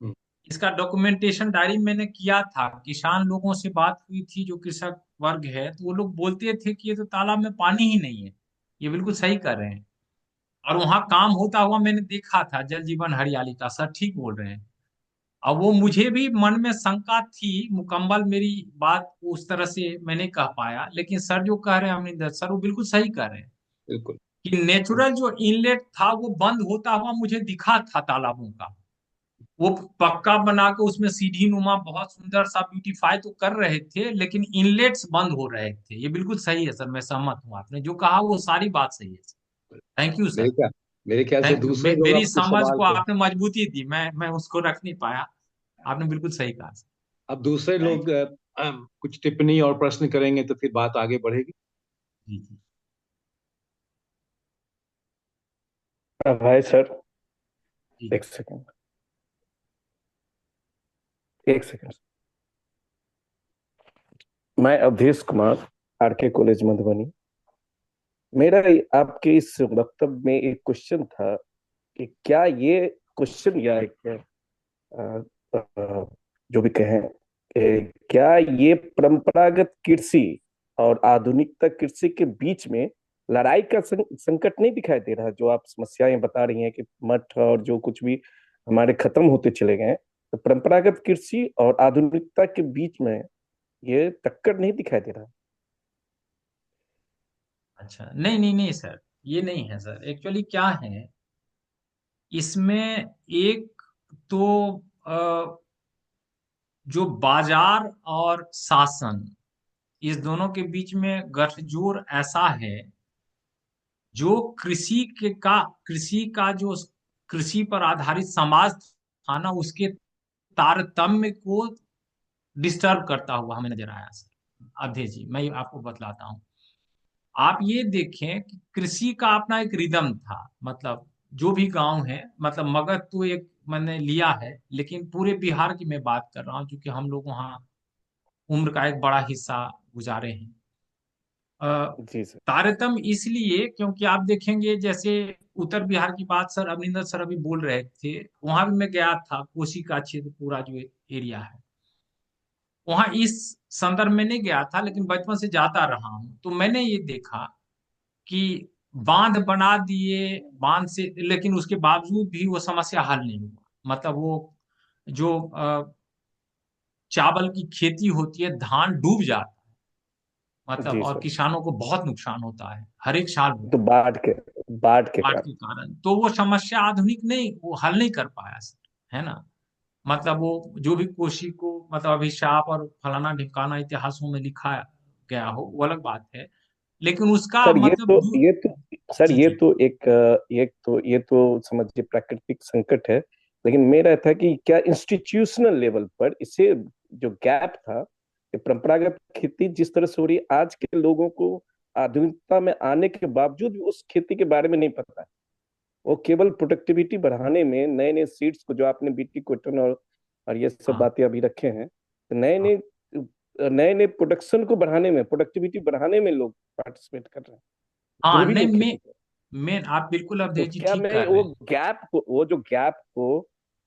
हम्म, इसका डॉक्यूमेंटेशन डायरी मैंने किया था। किसान लोगों से बात हुई थी, जो कृषक वर्ग है, तो वो लोग बोलते थे कि ये तो तालाब में पानी ही नहीं है। ये बिल्कुल सही कर रहे हैं। और वहां काम होता हुआ मैंने देखा था, जल जीवन हरियाली का। सर ठीक बोल रहे हैं। अब वो मुझे भी मन में शंका थी, मुकम्मल मेरी बात को उस तरह से मैं नहीं कह पाया, लेकिन सर जो कह रहे हैं अमरिंदर सर, वो बिल्कुल सही कह रहे हैं बिल्कुल। कि नेचुरल जो इनलेट था वो बंद होता हुआ मुझे दिखा था तालाबों का। वो पक्का बना के उसमें सीढ़ी नुमा बहुत सुंदर सा ब्यूटीफाई तो कर रहे थे, लेकिन इनलेट्स बंद हो रहे थे। ये बिल्कुल सही है सर, मैं सहमत हूँ। आपने जो कहा वो सारी बात सही है सर। थैंक यू मेरे सर। ख्याल मेरे ख्याल से थैंक यू। दूसरे लोग मेरी अब कुछ समझ सवाल को कर आपने मजबूती दी, मैं उसको रख नहीं पाया। आपने बिल्कुल सही कहा सर। अब दूसरे थैंक लोग कुछ टिप्पणी और प्रश्न करेंगे तो फिर बात आगे बढ़ेगी। यू जी जी। भाई सर, जी एक सेकंड, एक सेकंड। मैं अवधेश कुमार, आरके कॉलेज मधुबनी। मेरा आपके इस वक्तव्य में एक क्वेश्चन था कि क्या ये क्वेश्चन या एक जो भी कहें क्या ये परंपरागत कृषि और आधुनिकता कृषि के बीच में लड़ाई का संकट नहीं दिखाई दे रहा? जो आप समस्याएं बता रही हैं कि मठ और जो कुछ भी हमारे खत्म होते चले गए हैं, तो परंपरागत कृषि और आधुनिकता के बीच में ये टक्कर नहीं दिखाई दे रहा? अच्छा, नहीं नहीं नहीं सर, ये नहीं है सर। एक्चुअली क्या है इसमें, एक तो जो बाजार और शासन, इस दोनों के बीच में गठजोड़ ऐसा है, जो कृषि का जो कृषि पर आधारित समाज था ना, उसके तारतम्य को डिस्टर्ब करता हुआ हमें नजर आया सर। अवधेश जी, मैं आपको बतलाता हूँ। आप ये देखें कि कृषि का अपना एक रिदम था। मतलब जो भी गांव है, मतलब मगध तो एक मैंने लिया है, लेकिन पूरे बिहार की मैं बात कर रहा हूँ, क्योंकि हम लोग वहाँ उम्र का एक बड़ा हिस्सा गुजारे हैं। अ, जी सर। तारतम्य इसलिए क्योंकि आप देखेंगे, जैसे उत्तर बिहार की बात सर अमरिंदर सर अभी बोल रहे थे, वहां भी मैं गया था। कोसी का क्षेत्र पूरा जो एरिया है, वहां इस संदर्भ में नहीं गया था, लेकिन बचपन से जाता रहा हूं। तो मैंने ये देखा कि बांध बना दिए, बांध से, लेकिन उसके बावजूद भी वो समस्या हल नहीं हुआ। मतलब वो जो चावल की खेती होती है, धान डूब जाता है, मतलब, जी और सर। किसानों को बहुत नुकसान होता है, हर एक साल तो होता बाढ़ के है बाढ़ कारण। के कारण। तो वो समस्या आधुनिक नहीं, वो हल नहीं कर पाया सर, है ना। मतलब वो जो भी कोशी को मतलब अभिशाप और फलाना ढिमकाना इतिहासों में लिखा गया हो, वो अलग बात है, लेकिन उसका सर मतलब ये तो सर जी ये जी। तो ये तो समझिए प्राकृतिक संकट है। लेकिन मेरा था कि क्या इंस्टीट्यूशनल लेवल पर इसे जो गैप था, ये परंपरागत खेती जिस तरह से हो रही है, आज के लोगों को आधुनिकता में आने के बावजूद भी उस खेती के बारे में नहीं पता है। वो केवल प्रोडक्टिविटी बढ़ाने में नए नए सीड्स को, जो आपने बीटी कॉटन और ये सब हाँ बातें अभी रखे हैं, तो नए हाँ नए नए नए प्रोडक्शन को बढ़ाने में, प्रोडक्टिविटी बढ़ाने में लोग पार्टिसिपेट कर रहे हैं, हाँ, जो भी नहीं, लोग खेती कर। मैं आप बिल्कुल तो अवधेश जी क्या ठीक मैं कर रहे हैं। वो जो गैप को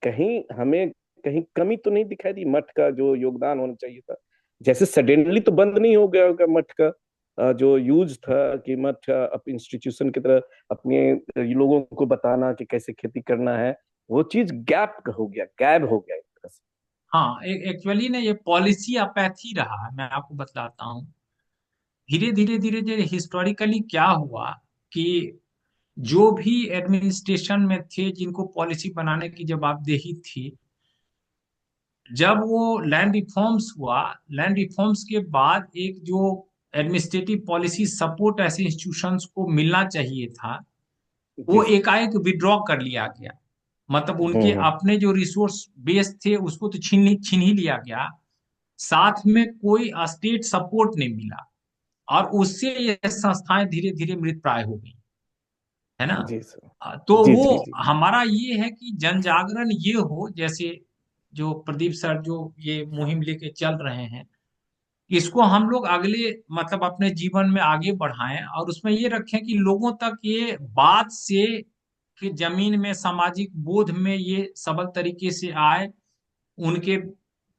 कहीं हमें कहीं कमी तो नहीं दिखाई दी? मठ का जो योगदान होना चाहिए था, जैसे सडनली तो बंद नहीं हो गया होगा मठ का जो यूज था, कि मठ इंस्टीट्यूशन की तरह अपने लोगों को बताना कि कैसे खेती करना है, वो चीज गैप हो गया एक तरह से। हाँ, एक्चुअली ना ये पॉलिसी अपैथी रहा है, मैं आपको बतलाता हूँ। धीरे धीरे धीरे धीरे हिस्टोरिकली क्या हुआ कि जो भी एडमिनिस्ट्रेशन में थे, जिनको पॉलिसी बनाने की जवाबदेही थी, जब वो लैंड रिफॉर्म्स हुआ, लैंड रिफॉर्म्स के बाद एक जो एडमिनिस्ट्रेटिव पॉलिसी सपोर्ट ऐसे इंस्टीट्यूशंस को मिलना चाहिए था, जी वो सर। एकाएक विड्रॉ कर लिया गया। मतलब उनके हम्म। अपने जो रिसोर्स बेस थे उसको तो छीन ही लिया गया, साथ में कोई स्टेट सपोर्ट नहीं मिला, और उससे ये संस्थाएं धीरे धीरे मृत प्राय हो गई, है ना। जी सर। तो जी वो जी जी। हमारा ये है कि जन जागरण ये हो, जैसे जो प्रदीप सर जो ये मुहिम लेके चल रहे हैं, इसको हम लोग अगले मतलब अपने जीवन में आगे बढ़ाएं, और उसमें ये रखें कि लोगों तक ये बात से कि जमीन में सामाजिक बोध में ये सबल तरीके से आए, उनके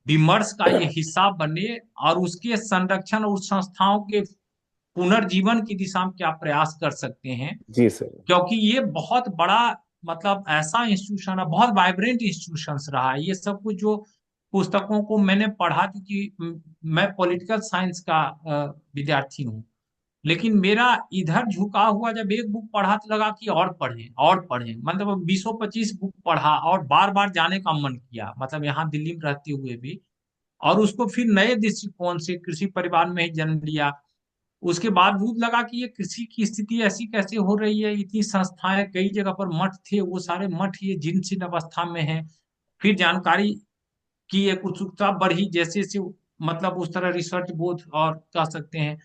विमर्श का ये हिस्सा बने, और उसके संरक्षण और उस संस्थाओं के पुनर्जीवन की दिशा में क्या प्रयास कर सकते हैं। जी सर। क्योंकि ये बहुत बड़ा मतलब ऐसा इंस्टीट्यूशन है, बहुत वाइब्रेंट इंस्टीट्यूशन रहा है ये सब कुछ जो पुस्तकों को मैंने पढ़ा, क्योंकि मैं पॉलिटिकल साइंस का विद्यार्थी हूँ। लेकिन मेरा इधर झुका हुआ, जब एक बुक पढ़ा तो लगा कि और पढ़ें और पढ़ें, मतलब 20-25 बुक पढ़ा और बार बार जाने का मन किया, मतलब यहाँ दिल्ली में रहते हुए भी। और उसको फिर नए दृष्टिकोण से कृषि परिवार में ही जन्म लिया। उसके बावजूद लगा कि ये कृषि की स्थिति ऐसी कैसे हो रही है, इतनी संस्थाएं, कई जगह पर मठ थे, वो सारे मठ ये जीर्ण शीर्ण अवस्था में है। फिर जानकारी की एक उत्सुकता बढ़ी, जैसे जैसे मतलब उस तरह रिसर्च बोध और कह सकते हैं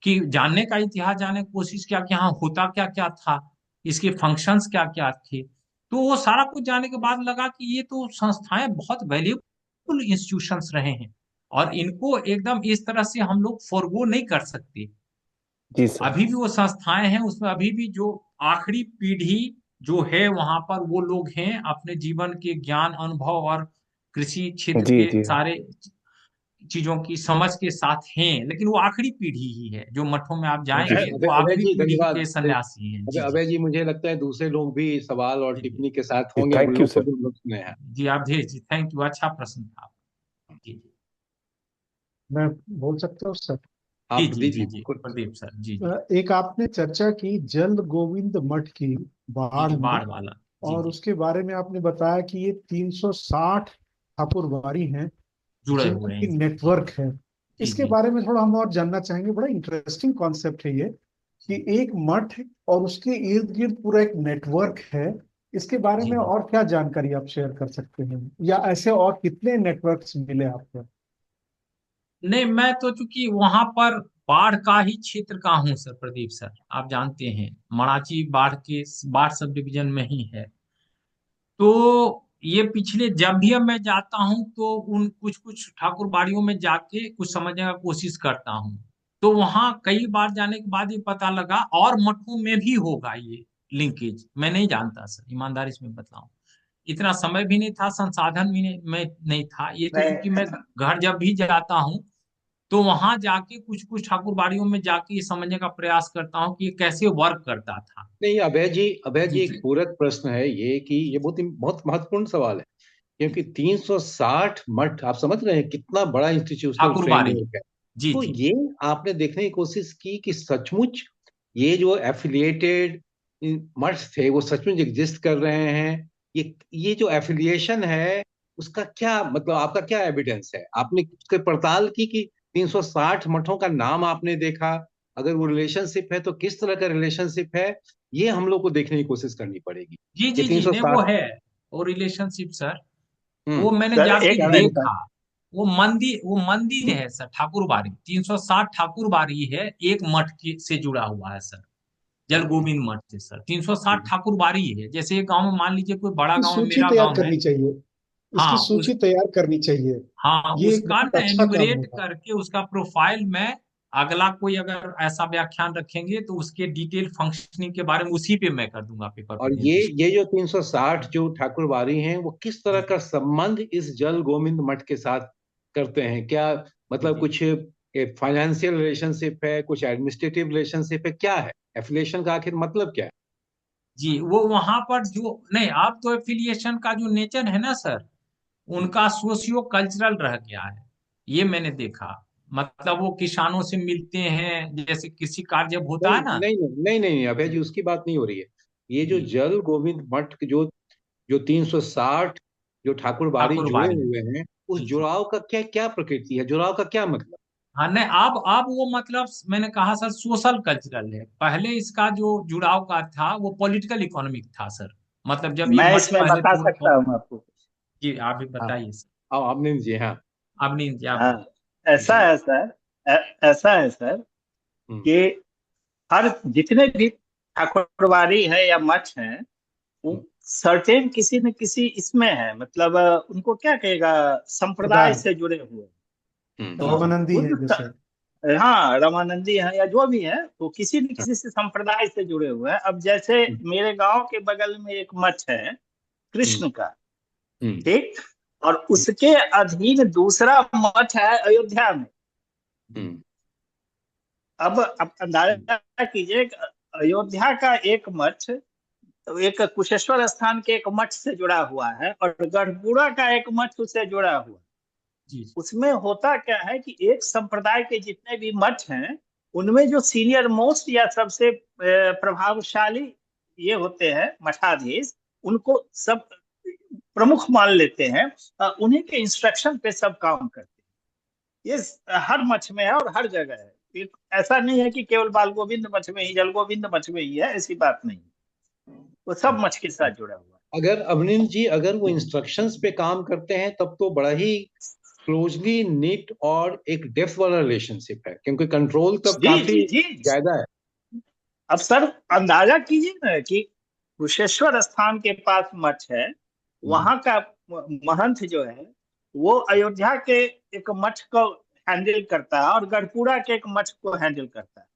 कि जानने का इतिहास जानने की कोशिश किया कि हाँ होता क्या क्या था, इसके फंक्शंस क्या क्या थे। तो वो सारा कुछ जानने के बाद लगा कि ये तो संस्थाएं बहुत वैल्यूबल इंस्टीट्यूशंस रहे हैं, और इनको एकदम इस तरह से हम लोग फॉरगो नहीं कर सकते। जी सर। अभी भी वो संस्थाएं हैं, उसमें अभी भी जो आखिरी पीढ़ी जो है वहां पर वो लोग हैं अपने जीवन के ज्ञान अनुभव और कृषि क्षेत्र जी के जी। सारे चीजों की समझ के साथ हैं, लेकिन वो आखिरी पीढ़ी ही है। जो मठों में आप जी जाएंगे सर। तो अभय आखिरी जी पीढ़ी धन्यवाद। के सन्यासी हैं। जी जी अभय जी, मुझे लगता है दूसरे लोग भी सवाल और जी जी टिप्पणी के साथ जी होंगे, उन थैंक यू लोग को सर। भी हम लोग सुने हैं। जी। आप जी थैंक यू, अच्छा प्रश्न था। जी जी मैं बोल सकता हूँ सर? जी आप जी जी दीजिए जी बिल्कुल। प्रदीप सर। जी जी एक आपने चर्चा की जल गोविंद मठ की, जी बाढ़ जी में, बाढ़ वाला। जी और जी उसके बारे में आपने बताया कि ये 360 ठाकुरबाड़ी हैं जुड़े जिनका हुए हैं। कि जी नेटवर्क है। जी इसके जी बारे में थोड़ा हम और जानना चाहेंगे। बड़ा इंटरेस्टिंग कॉन्सेप्ट है ये, कि एक मठ और उसके इर्द गिर्द पूरा एक नेटवर्क है। इसके बारे जी में जी। और क्या जानकारी आप शेयर कर सकते हैं, या ऐसे और कितने नेटवर्क्स मिले आपको? नहीं, मैं तो चूंकि वहां पर बाढ़ का ही क्षेत्र का हूँ सर, प्रदीप सर आप जानते हैं मराठी बाढ़ के बाढ़ सब डिवीजन में ही है। तो ये पिछले जब भी अब मैं जाता हूँ तो उन कुछ कुछ ठाकुर बाड़ियों में जाके कुछ समझने का कोशिश करता हूँ। तो वहां कई बार जाने के बाद ये पता लगा और मठों में भी होगा ये लिंकेज, मैं नहीं जानता सर, ईमानदारी से मैं बताऊं। इतना समय भी नहीं था, संसाधन भी नहीं मैं नहीं था, ये तो चूंकि नहीं, मैं घर जब भी जाता हूँ तो वहां जाके कुछ कुछ ठाकुर बाड़ियों में जाके ये समझने का प्रयास करता हूँ कि ये कैसे वर्क करता था। नहीं, अभय जी, जी एक जी। पूरक प्रश्न है ये कि ये बहुत महत्वपूर्ण सवाल है, क्योंकि 360 मठ, आप समझ रहे हैं कितना बड़ा इंस्टीट्यूशनल ठाकुर बाड़ी। फ्रेमवर्क है। जी तो जी ये आपने देखने की कोशिश की कि सचमुच ये जो एफिलिएटेड मठ थे वो सचमुच एग्जिस्ट कर रहे हैं? ये जो एफिलिएशन है उसका क्या मतलब, आपका क्या एविडेंस है? आपने उसकी पड़ताल की कि 360 मठों का नाम आपने देखा? अगर वो रिलेशनशिप है तो किस तरह का रिलेशनशिप है, ये हम लोग को देखने की कोशिश करनी पड़ेगी। जी ये जी जी। नहीं वो 360। है, वो रिलेशनशिप सर, वो हम्म। मैंने सर जाके एक मिनट। देखा। वो मंदिर है सर, ठाकुर बाड़ी 360 ठाकुर बाड़ी है, एक मठ के से जुड़ा हुआ है सर, जल हम्म। गोविंद मठ से सर। 360 ठाकुर बाड़ी है, जैसे एक गांव में मान लीजिए कोई बड़ा की गांव है, सूची मेरा तैयार गांव है। करनी चाहिए, इसकी हाँ सूची उस तैयार करनी चाहिए। हाँ ये एक उसका बहुत ना अच्छा काम एन्यूमरेट होगा। करके उसका प्रोफाइल में अगला कोई अगर ऐसा व्याख्यान रखेंगे तो उसके डिटेल फंक्शनिंग के बारे में उसी पे मैं कर दूंगा पेपर और ये प्रेजेंटेशन। ये जो 360 जो ठाकुरबाड़ी हैं वो किस तरह जी का संबंध इस जल गोविंद मठ के साथ करते हैं? क्या जी मतलब जी कुछ फाइनेंशियल रिलेशनशिप है, कुछ एडमिनिस्ट्रेटिव रिलेशनशिप है, क्या है एफिलिएशन का आखिर मतलब क्या है? जी। वो वहां पर जो नहीं, अब तो एफिलिएशन का जो नेचर है ना सर, उनका सोशियो कल्चरल रह गया है, ये मैंने देखा। मतलब वो किसानों से मिलते हैं, जैसे कृषि कार्य जब होता नहीं है ना। नहीं नहीं नहीं नहीं अभय जी, उसकी बात नहीं हो रही है। ये जो जी जल गोविंद मठ जो जो 360 जो ठाकुरबाड़ी ठाकुर जुड़े बाड़ी। हुए हैं, उस जी जी। जुड़ाव का क्या क्या प्रकृति है, जुड़ाव का क्या मतलब? हाँ नहीं, अब वो मतलब मैंने कहा सर सोशल कल्चरल है। पहले इसका जो जुड़ाव का था वो पॉलिटिकल इकोनॉमिक था सर। मतलब जब ये मैं मठ इसमें पहले बता पूरा, सकता हूँ आपको। जी आप भी हाँ, बताइए सर। अब आपने जी, हाँ, अब नहीं जी आप। हाँ, ऐसा जी। है सर, ऐसा है सर हम्म। कि हर जितने भी ठाकुरबाड़ी है या मठ है, वो हम्म। सर्टेन किसी न किसी इसमें है, मतलब उनको क्या कहेगा, संप्रदाय खुदा से जुड़े हुए। तो रामानंदी उन है जैसे। हाँ, रामानंदी है या जो भी है, तो किसी न किसी से संप्रदाय से जुड़े हुए हैं। अब जैसे हम्म। मेरे गांव के बगल में एक मठ है हम्म। कृष्ण का, हम्म। ठीक, और उसके अधीन दूसरा मठ है अयोध्या में। हम्म। अब अंदाजा कीजिए कि अयोध्या का एक मठ, एक कुशेश्वर स्थान के एक मठ से जुड़ा हुआ है, और गढ़पुरा का एक मठ उससे जुड़ा हुआ है। जी जी। उसमें होता क्या है कि एक संप्रदाय के जितने भी मठ हैं, उनमें जो सीनियर मोस्ट या सबसे प्रभावशाली ये होते हैं मठाधीश, उनको सब प्रमुख मान लेते हैं। उन्हीं के इंस्ट्रक्शन पे सब काम करते हैं। ये हर मठ में है और हर जगह है। ऐसा नहीं है कि केवल बाल गोविंद मठ में ही, जल गोविंद मठ में ही है, ऐसी बात नहीं। वो सब मठ के साथ जुड़ा हुआ अगर अवनींद्र जी, अगर वो इंस्ट्रक्शंस पे काम करते हैं तब तो बड़ा ही क्लोजली नीट और एक डेप्थ वाला रिलेशनशिप है, क्योंकि कंट्रोल है। तब जी काफी जी जी। ज्यादा है। अब सर अंदाजा कीजिए ना कि कुशेश्वर स्थान के पास मठ है, हम्म। वहां का महंत जो है वो अयोध्या के एक मठ को हैंडल करता है और गढ़पुरा के एक मठ को हैंडल करता है।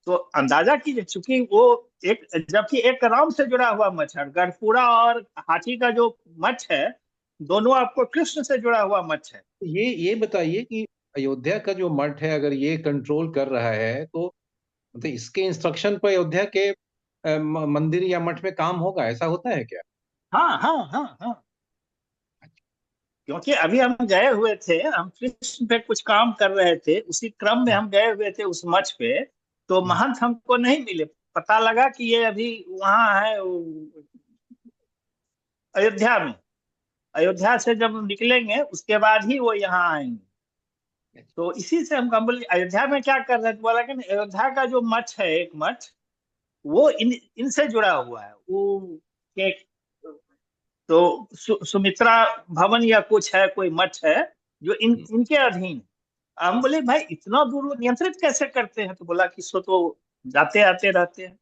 तो अंदाजा कीजिए, चूंकि वो एक, जबकि एक राम से जुड़ा हुआ मठ है, गढ़पुरा और हाथी का जो मठ है, दोनों आपको कृष्ण से जुड़ा हुआ मठ है। ये बताइए कि अयोध्या का जो मठ है, अगर ये कंट्रोल कर रहा है तो मतलब इसके इंस्ट्रक्शन पर अयोध्या के मंदिर या मठ में काम होगा, ऐसा होता है क्या? हाँ हाँ हाँ हाँ। क्योंकि अभी हम गए हुए थे, हम कृष्ण पे कुछ काम कर रहे थे, उसी क्रम में हम गए हुए थे उस मठ पे। तो हम्म। महंत हमको नहीं मिले। पता लगा कि ये अभी वहां है अयोध्या में। अयोध्या से जब निकलेंगे उसके बाद ही वो यहाँ आएंगे। तो इसी से हम बोले अयोध्या में क्या कर रहे थे, बोला कि नहीं, अयोध्या का जो मठ है एक मठ, वो इनसे जुड़ा हुआ है। वो के तो सुमित्रा भवन या कुछ है, कोई मठ है जो इनके अधीन है। हम बोले भाई इतना दूर वो नियंत्रित कैसे करते हैं, तो बोला कि सो तो जाते आते रहते हैं।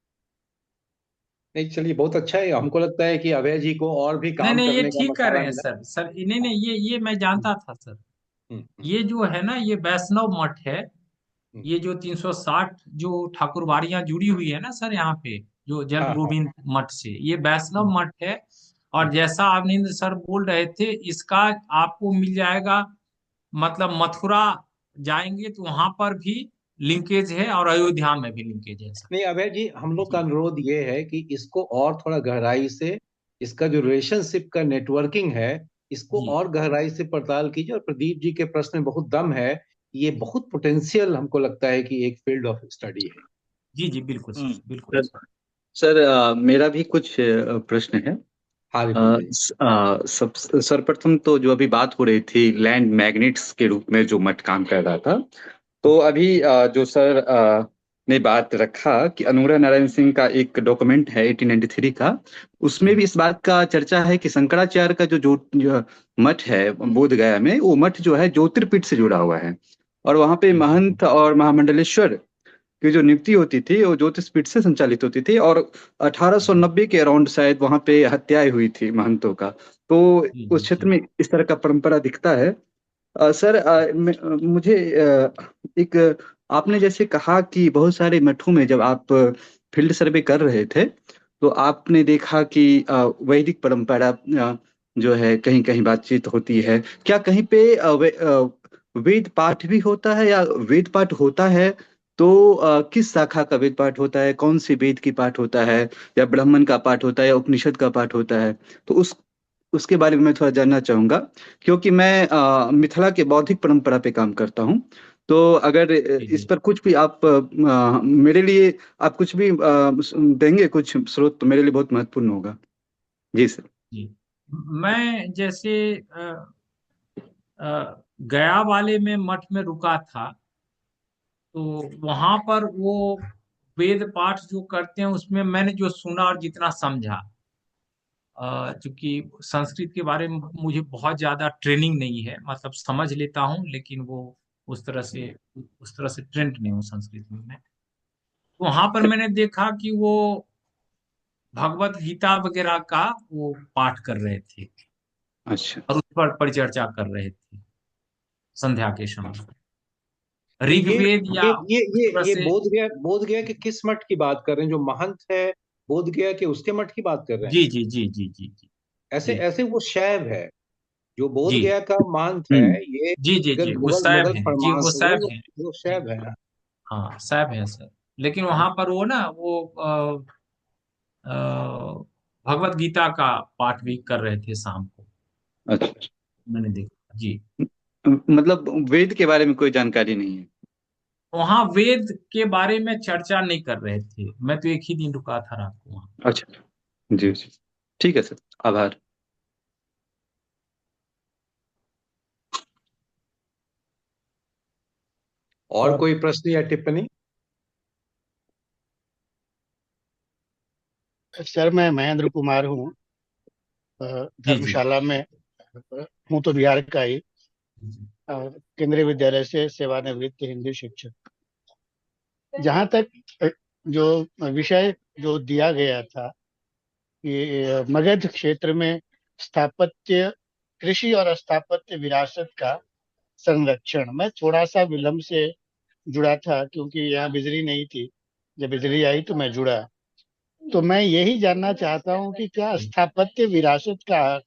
नहीं, चलिए, बहुत अच्छा है। हमको लगता है कि अभय जी को और भी नहीं काम नहीं, ये करने का ठीक कर मौका रहे हैं मिला। सर। सर नहीं नहीं, ये मैं जानता था सर। हम्म। हम्म। ये जो है ना, ये वैष्णव मठ है। हम्म। ये जो 360 जो ठाकुरबाड़ियां जुड़ी हुई है ना सर यहाँ पे, जो जल हाँ, हाँ। गोविंद मठ से, ये वैष्णव हम्म। मठ है। और हम्म। जैसा अरविंद सर बोल रहे थे, इसका आपको मिल जाएगा, मतलब मथुरा जाएंगे तो वहां पर भी लिंकेज है और अयोध्या में भी लिंकेज है सर। नहीं, अभय जी, हम लोग का जी अनुरोध ये है कि इसको और थोड़ा गहराई से, इसका जो रिलेशनशिप का नेटवर्किंग है, इसको जी और गहराई से पड़ताल कीजिए। और प्रदीप जी के प्रश्न में बहुत दम है। ये बहुत पोटेंशियल हमको लगता है कि एक फील्ड ऑफ स्टडी है। जी जी, बिल्कुल सर, बिल्कुल सर, सर। मेरा भी कुछ प्रश्न है। हाँ, विपुल भाई। सब सर्वप्रथम तो जो अभी बात हो रही थी लैंड मैग्नेट्स के रूप में जो मठ काम कर रहा था, तो अभी जो सर ने बात रखा कि अनुग्रह नारायण सिंह का एक डॉक्यूमेंट है 1893 का, उसमें भी इस बात का चर्चा है कि शंकराचार्य का जो मठ है बोध गया में, वो मठ जो है ज्योतिर्पीठ से जुड़ा हुआ है। और वहाँ पे महंत और महामंडलेश्वर की जो नियुक्ति होती थी वो ज्योतिषपीठ से संचालित होती थी। और 1890 के अराउंड शायद वहां पे हत्याएं हुई थी महंतों का। तो जी उस जी क्षेत्र जी में इस तरह का परंपरा दिखता है। सर, मुझे एक, आपने जैसे कहा कि बहुत सारे मठों में जब आप फील्ड सर्वे कर रहे थे तो आपने देखा कि वैदिक परंपरा जो है कहीं कहीं बातचीत होती है। क्या कहीं पे वेद पाठ भी होता है, या वेद पाठ होता है तो किस शाखा का वेद पाठ होता है, कौन सी वेद की पाठ होता है, या ब्राह्मण का पाठ होता है या उपनिषद का पाठ होता है? तो उसके बारे में मैं थोड़ा जानना चाहूंगा, क्योंकि मैं मिथिला के बौद्धिक परंपरा पे काम करता हूँ। तो अगर जी इस जी पर कुछ भी आप मेरे लिए आप कुछ भी देंगे कुछ स्रोत, तो मेरे लिए बहुत महत्वपूर्ण होगा। जी सर। जी। मैं जैसे गया वाले में मठ में रुका था, तो वहां पर वो वेद पाठ जो करते हैं उसमें मैंने जो सुना और जितना समझा, चूंकि संस्कृत के बारे में मुझे बहुत ज्यादा ट्रेनिंग नहीं है, मतलब समझ लेता हूँ लेकिन वो उस तरह से उस तरह से ट्रेंड नहीं हूँ संस्कृत में मैं। तो वहां पर मैंने देखा कि वो भगवत गीता वगैरह का वो पाठ कर रहे थे अच्छा। और उस पर परिचर्चा कर रहे थे संध्या के समय, तो ऋग्वेद या उस तरह ये से। बोध गया के किस मठ की बात कर रहे हैं? जो महंत है बोध गया के, उसके मठ की बात कर रहे हैं? जी जी जी जी जी जी ऐसे जी ऐसे वो शैव है जो बोध जी गया का महंत है। हम्म। ये जी जी अगर जी वो मुगल सैब मुगल है जी, फरमान वो से सैब है वो जी। शैव है। हाँ सैब है सर, लेकिन वहां पर वो ना वो अ, भगवत गीता का पाठ भी कर रहे थे शाम को, अच्छा। मैंने देखा जी। मतलब वेद के बारे में कोई जानकारी नहीं है? वहां वेद के बारे में चर्चा नहीं कर रहे थे, मैं तो एक ही दिन रुका था रात को वहां। अच्छा। जी जी। ठीक है सर। आभार। और और कोई प्रश्न या टिप्पणी? सर मैं महेंद्र कुमार हूँ, जी जी धर्मशाला में हूँ तो बिहार का ही, अ, केंद्रीय विद्यालय से सेवानिवृत्त हिंदी शिक्षक। जहाँ तक जो विषय जो दिया गया था कि मगध क्षेत्र में स्थापत्य, कृषि और स्थापत्य विरासत का संरक्षण, मैं थोड़ा सा विलंब से जुड़ा था क्योंकि यहाँ बिजली नहीं थी। जब बिजली आई तो मैं जुड़ा। तो मैं यही जानना चाहता हूँ कि क्या स्थापत्य विरासत का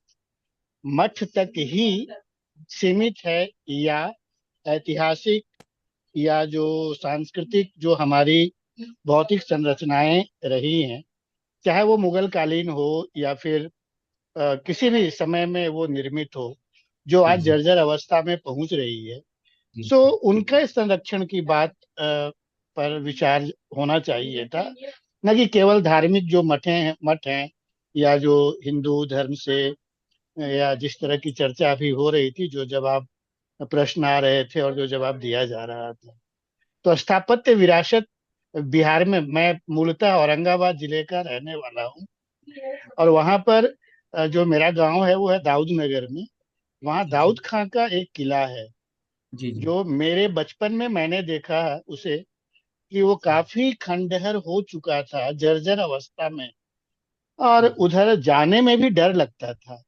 मठ तक ही सीमित है, या ऐतिहासिक या जो सांस्कृतिक जो हमारी भौतिक संरचनाएं रही हैं, चाहे वो मुगल कालीन हो या फिर किसी भी समय में वो निर्मित हो, जो जी आज जी जर्जर अवस्था में पहुंच रही है, जी सो उनके संरक्षण की बात पर विचार होना चाहिए था, न कि केवल धार्मिक जो मठ हैं या जो हिंदू धर्म से या जिस तरह की चर्चा अभी हो रही थी, जो जवाब प्रश्न आ रहे थे और जो जवाब दिया जा रहा था। तो स्थापत्य विरासत बिहार में, मैं मूलतः औरंगाबाद जिले का रहने वाला हूँ, और वहाँ पर जो मेरा गांव है वो है दाऊद नगर में। वहाँ जी दाऊद खां का एक किला है, जी जी जो मेरे बचपन में मैंने देखा है उसे, कि वो काफी खंडहर हो चुका था, जर्जर अवस्था में, और उधर जाने में भी डर लगता था।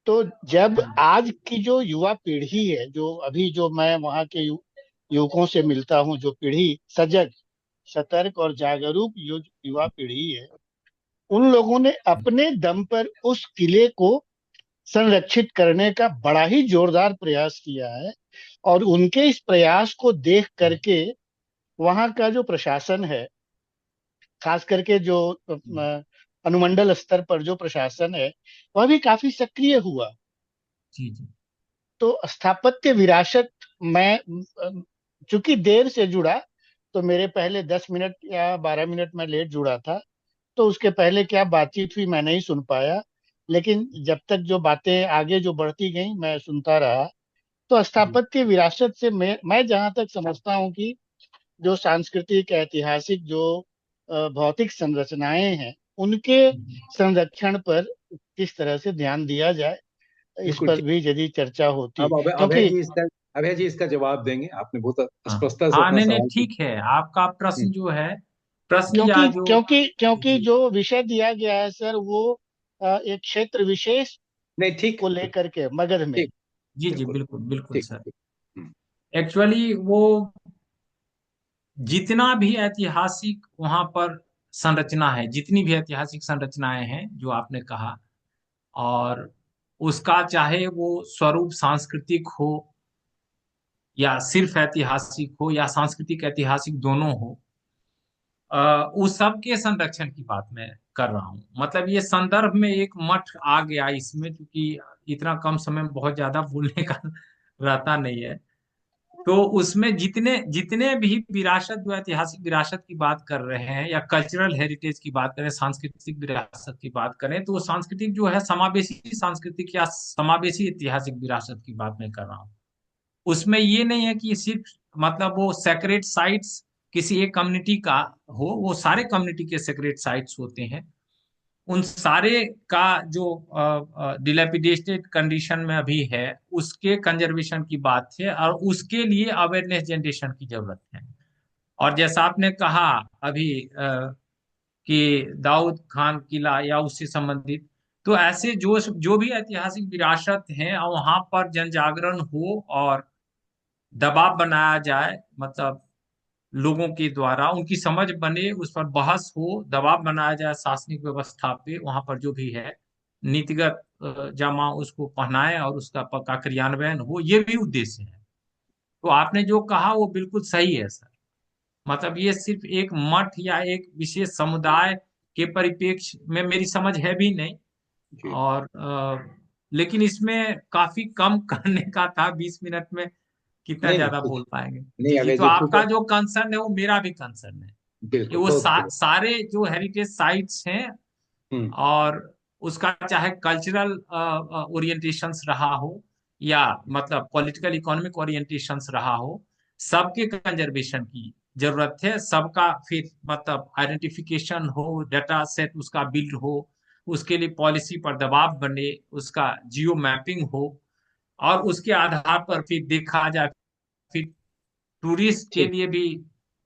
तो जब आज की जो युवा पीढ़ी है, जो अभी जो मैं वहाँ के युवकों से मिलता हूँ, जो पीढ़ी सजग, सतर्क और जागरूक युवा पीढ़ी है, उन लोगों ने अपने दम पर उस किले को संरक्षित करने का बड़ा ही जोरदार प्रयास किया है। और उनके इस प्रयास को देख करके वहाँ का जो प्रशासन है, खास करके जो अनुमंडल स्तर पर जो प्रशासन है, वह भी काफी सक्रिय हुआ। जी जी तो स्थापत्य विरासत, मैं चूंकि देर से जुड़ा, तो मेरे पहले 10 मिनट या 12 मिनट में लेट जुड़ा था, तो उसके पहले क्या बातचीत हुई मैं नहीं सुन पाया। लेकिन जब तक जो बातें आगे जो बढ़ती गई मैं सुनता रहा। तो स्थापत्य विरासत से मैं जहां तक समझता हूँ कि जो सांस्कृतिक ऐतिहासिक जो भौतिक संरचनाएं हैं, उनके संरक्षण पर किस तरह से ध्यान दिया जाए, इस बिल्कुल पर ठीक। भी यदि चर्चा होती, अब क्योंकि अभय जी इसका जवाब देंगे। आपने बहुत हाँ स्पष्टता से हाँ, अपना नहीं नहीं सवाल ठीक है, आपका प्रश्न हम्म, जो है, प्रश्न या क्योंकि जो। क्योंकि क्योंकि जी जो विषय दिया गया है सर, वो एक क्षेत्र विशेष नहीं ठीक को लेकर के मगध में। ठीक। जी जी बिल्कुल बिल्कुल बिल्कुल ठीक सर। ठीक। हम्म, एक्चुअली वो जितना भी ऐतिहासिक वहां पर संरचना है, जितनी भी ऐतिहासिक संरचनाएं हैं जो आपने कहा, और उसका चाहे वो स्वरूप सांस्कृतिक हो या सिर्फ ऐतिहासिक हो या सांस्कृतिक ऐतिहासिक दोनों हो, उस सब के संरक्षण की बात मैं कर रहा हूँ। मतलब ये संदर्भ में एक मठ आ गया इसमें, क्योंकि इतना कम समय में बहुत ज्यादा बोलने का रहता नहीं है। तो उसमें जितने जितने भी विरासत, जो ऐतिहासिक विरासत की बात कर रहे हैं या कल्चरल हेरिटेज की बात करें, सांस्कृतिक विरासत की बात करें, तो वो सांस्कृतिक जो है समावेशी सांस्कृतिक या समावेशी ऐतिहासिक विरासत की बात मैं कर रहा हूँ। उसमें ये नहीं है कि सिर्फ मतलब वो सेक्रेट साइट्स किसी एक कम्युनिटी का हो, वो सारे कम्युनिटी के सेक्रेट साइट्स होते हैं। उन सारे का जो डिलेपिडेटेड कंडीशन में अभी है, उसके कंजर्वेशन की बात है और उसके लिए अवेयरनेस जनरेशन की जरूरत है। और जैसा आपने कहा अभी कि दाऊद खान किला या उससे संबंधित, तो ऐसे जो भी ऐतिहासिक विरासत है वहां पर जन जागरण हो और दबाव बनाया जाए, मतलब लोगों के द्वारा उनकी समझ बने, उस पर बहस हो, दबाव बनाया जाए शासनिक व्यवस्था पे, वहां पर जो भी है नीतिगत जामा उसको पहनाए और उसका पक्का क्रियान्वयन हो, ये भी उद्देश्य है। तो आपने जो कहा वो बिल्कुल सही है सर। मतलब ये सिर्फ एक मठ या एक विशेष समुदाय के परिप्रेक्ष्य में मेरी समझ है भी नहीं। जी और लेकिन इसमें काफी कम करने का था 20 मिनट में, कितना नहीं नहीं ज्यादा कुछ बोल पाएंगे। नहीं, जी जी, अभय तो जी ठीक है। आपका जो कंसर्न है वो मेरा भी कंसर्न है कि बिल्कुल वो ओके। सारे जो हेरिटेज साइट्स हैं हम्म। और उसका चाहे कल्चरल ओरिएंटेशंस रहा हो या मतलब पॉलिटिकल इकोनॉमिक ओरिएंटेशंस रहा हो, सबके कंजर्वेशन की जरूरत है। सबका फिर मतलब आइडेंटिफिकेशन हो, डाटा सेट उसका बिल्ड हो, उसके लिए पॉलिसी पर दबाव बने, उसका जियो मैपिंग हो और उसके आधार पर फिर देखा जाए, फिर टूरिस्ट के ठीक। लिए भी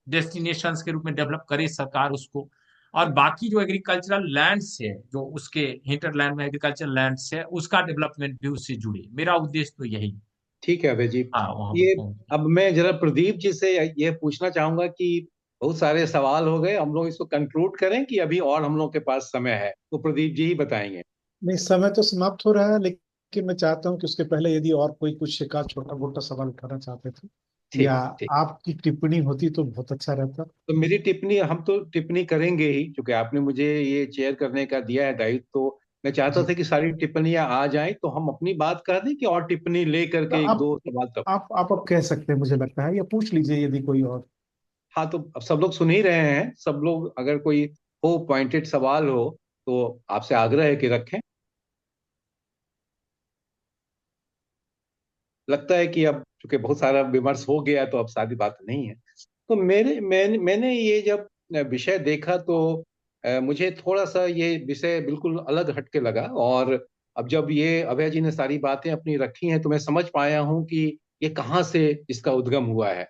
डेस्टिनेशंस के रूप में डेवलप करे सरकार उसको। और बाकी जो एग्रीकल्चरल लैंड्स है, जो उसके हिंटरलैंड में एग्रीकल्चरल लैंड्स है, उसका डेवलपमेंट भी उससे जुड़े। मेरा उद्देश्य तो यही है। ठीक है अभय जी। हाँ, वहां पर ये पहुंच। अब मैं जरा प्रदीप जी से ये पूछना चाहूंगा कि बहुत सारे सवाल हो गए, हम लोग इसको कंक्लूड करें कि अभी और हम लोग के पास समय है? तो प्रदीप जी ही बताएंगे। नहीं, समय तो समाप्त हो रहा है, लेकिन मैं चाहता हूँ कि उसके पहले यदि और कोई कुछ का छोटा मोटा सवाल उठाना चाहते थे या ठीक ठीक। आपकी टिप्पणी होती तो बहुत अच्छा रहता। तो मेरी टिप्पणी, हम तो टिप्पणी करेंगे ही क्योंकि आपने मुझे ये चेयर करने का दिया है दायित्व। तो मैं चाहता जी, था कि सारी टिप्पणियां आ जाएं तो हम अपनी बात कर दें कि और टिप्पणी ले तो करके एक आप दो सवाल तब। आप अब कह सकते हैं, मुझे लगता है, या पूछ लीजिए यदि कोई और। हाँ तो अब सब लोग सुन ही रहे हैं, सब लोग अगर कोई हो पॉइंटेड सवाल हो तो आपसे आग्रह है कि रखें। लगता है कि अब चूंकि बहुत सारा विमर्श हो गया तो अब सारी बात नहीं है। तो मैंने ये जब विषय देखा तो मुझे थोड़ा सा ये विषय बिल्कुल अलग हटके लगा। और अब जब ये अभय जी ने सारी बातें अपनी रखी हैं तो मैं समझ पाया हूँ कि ये कहाँ से इसका उद्गम हुआ है।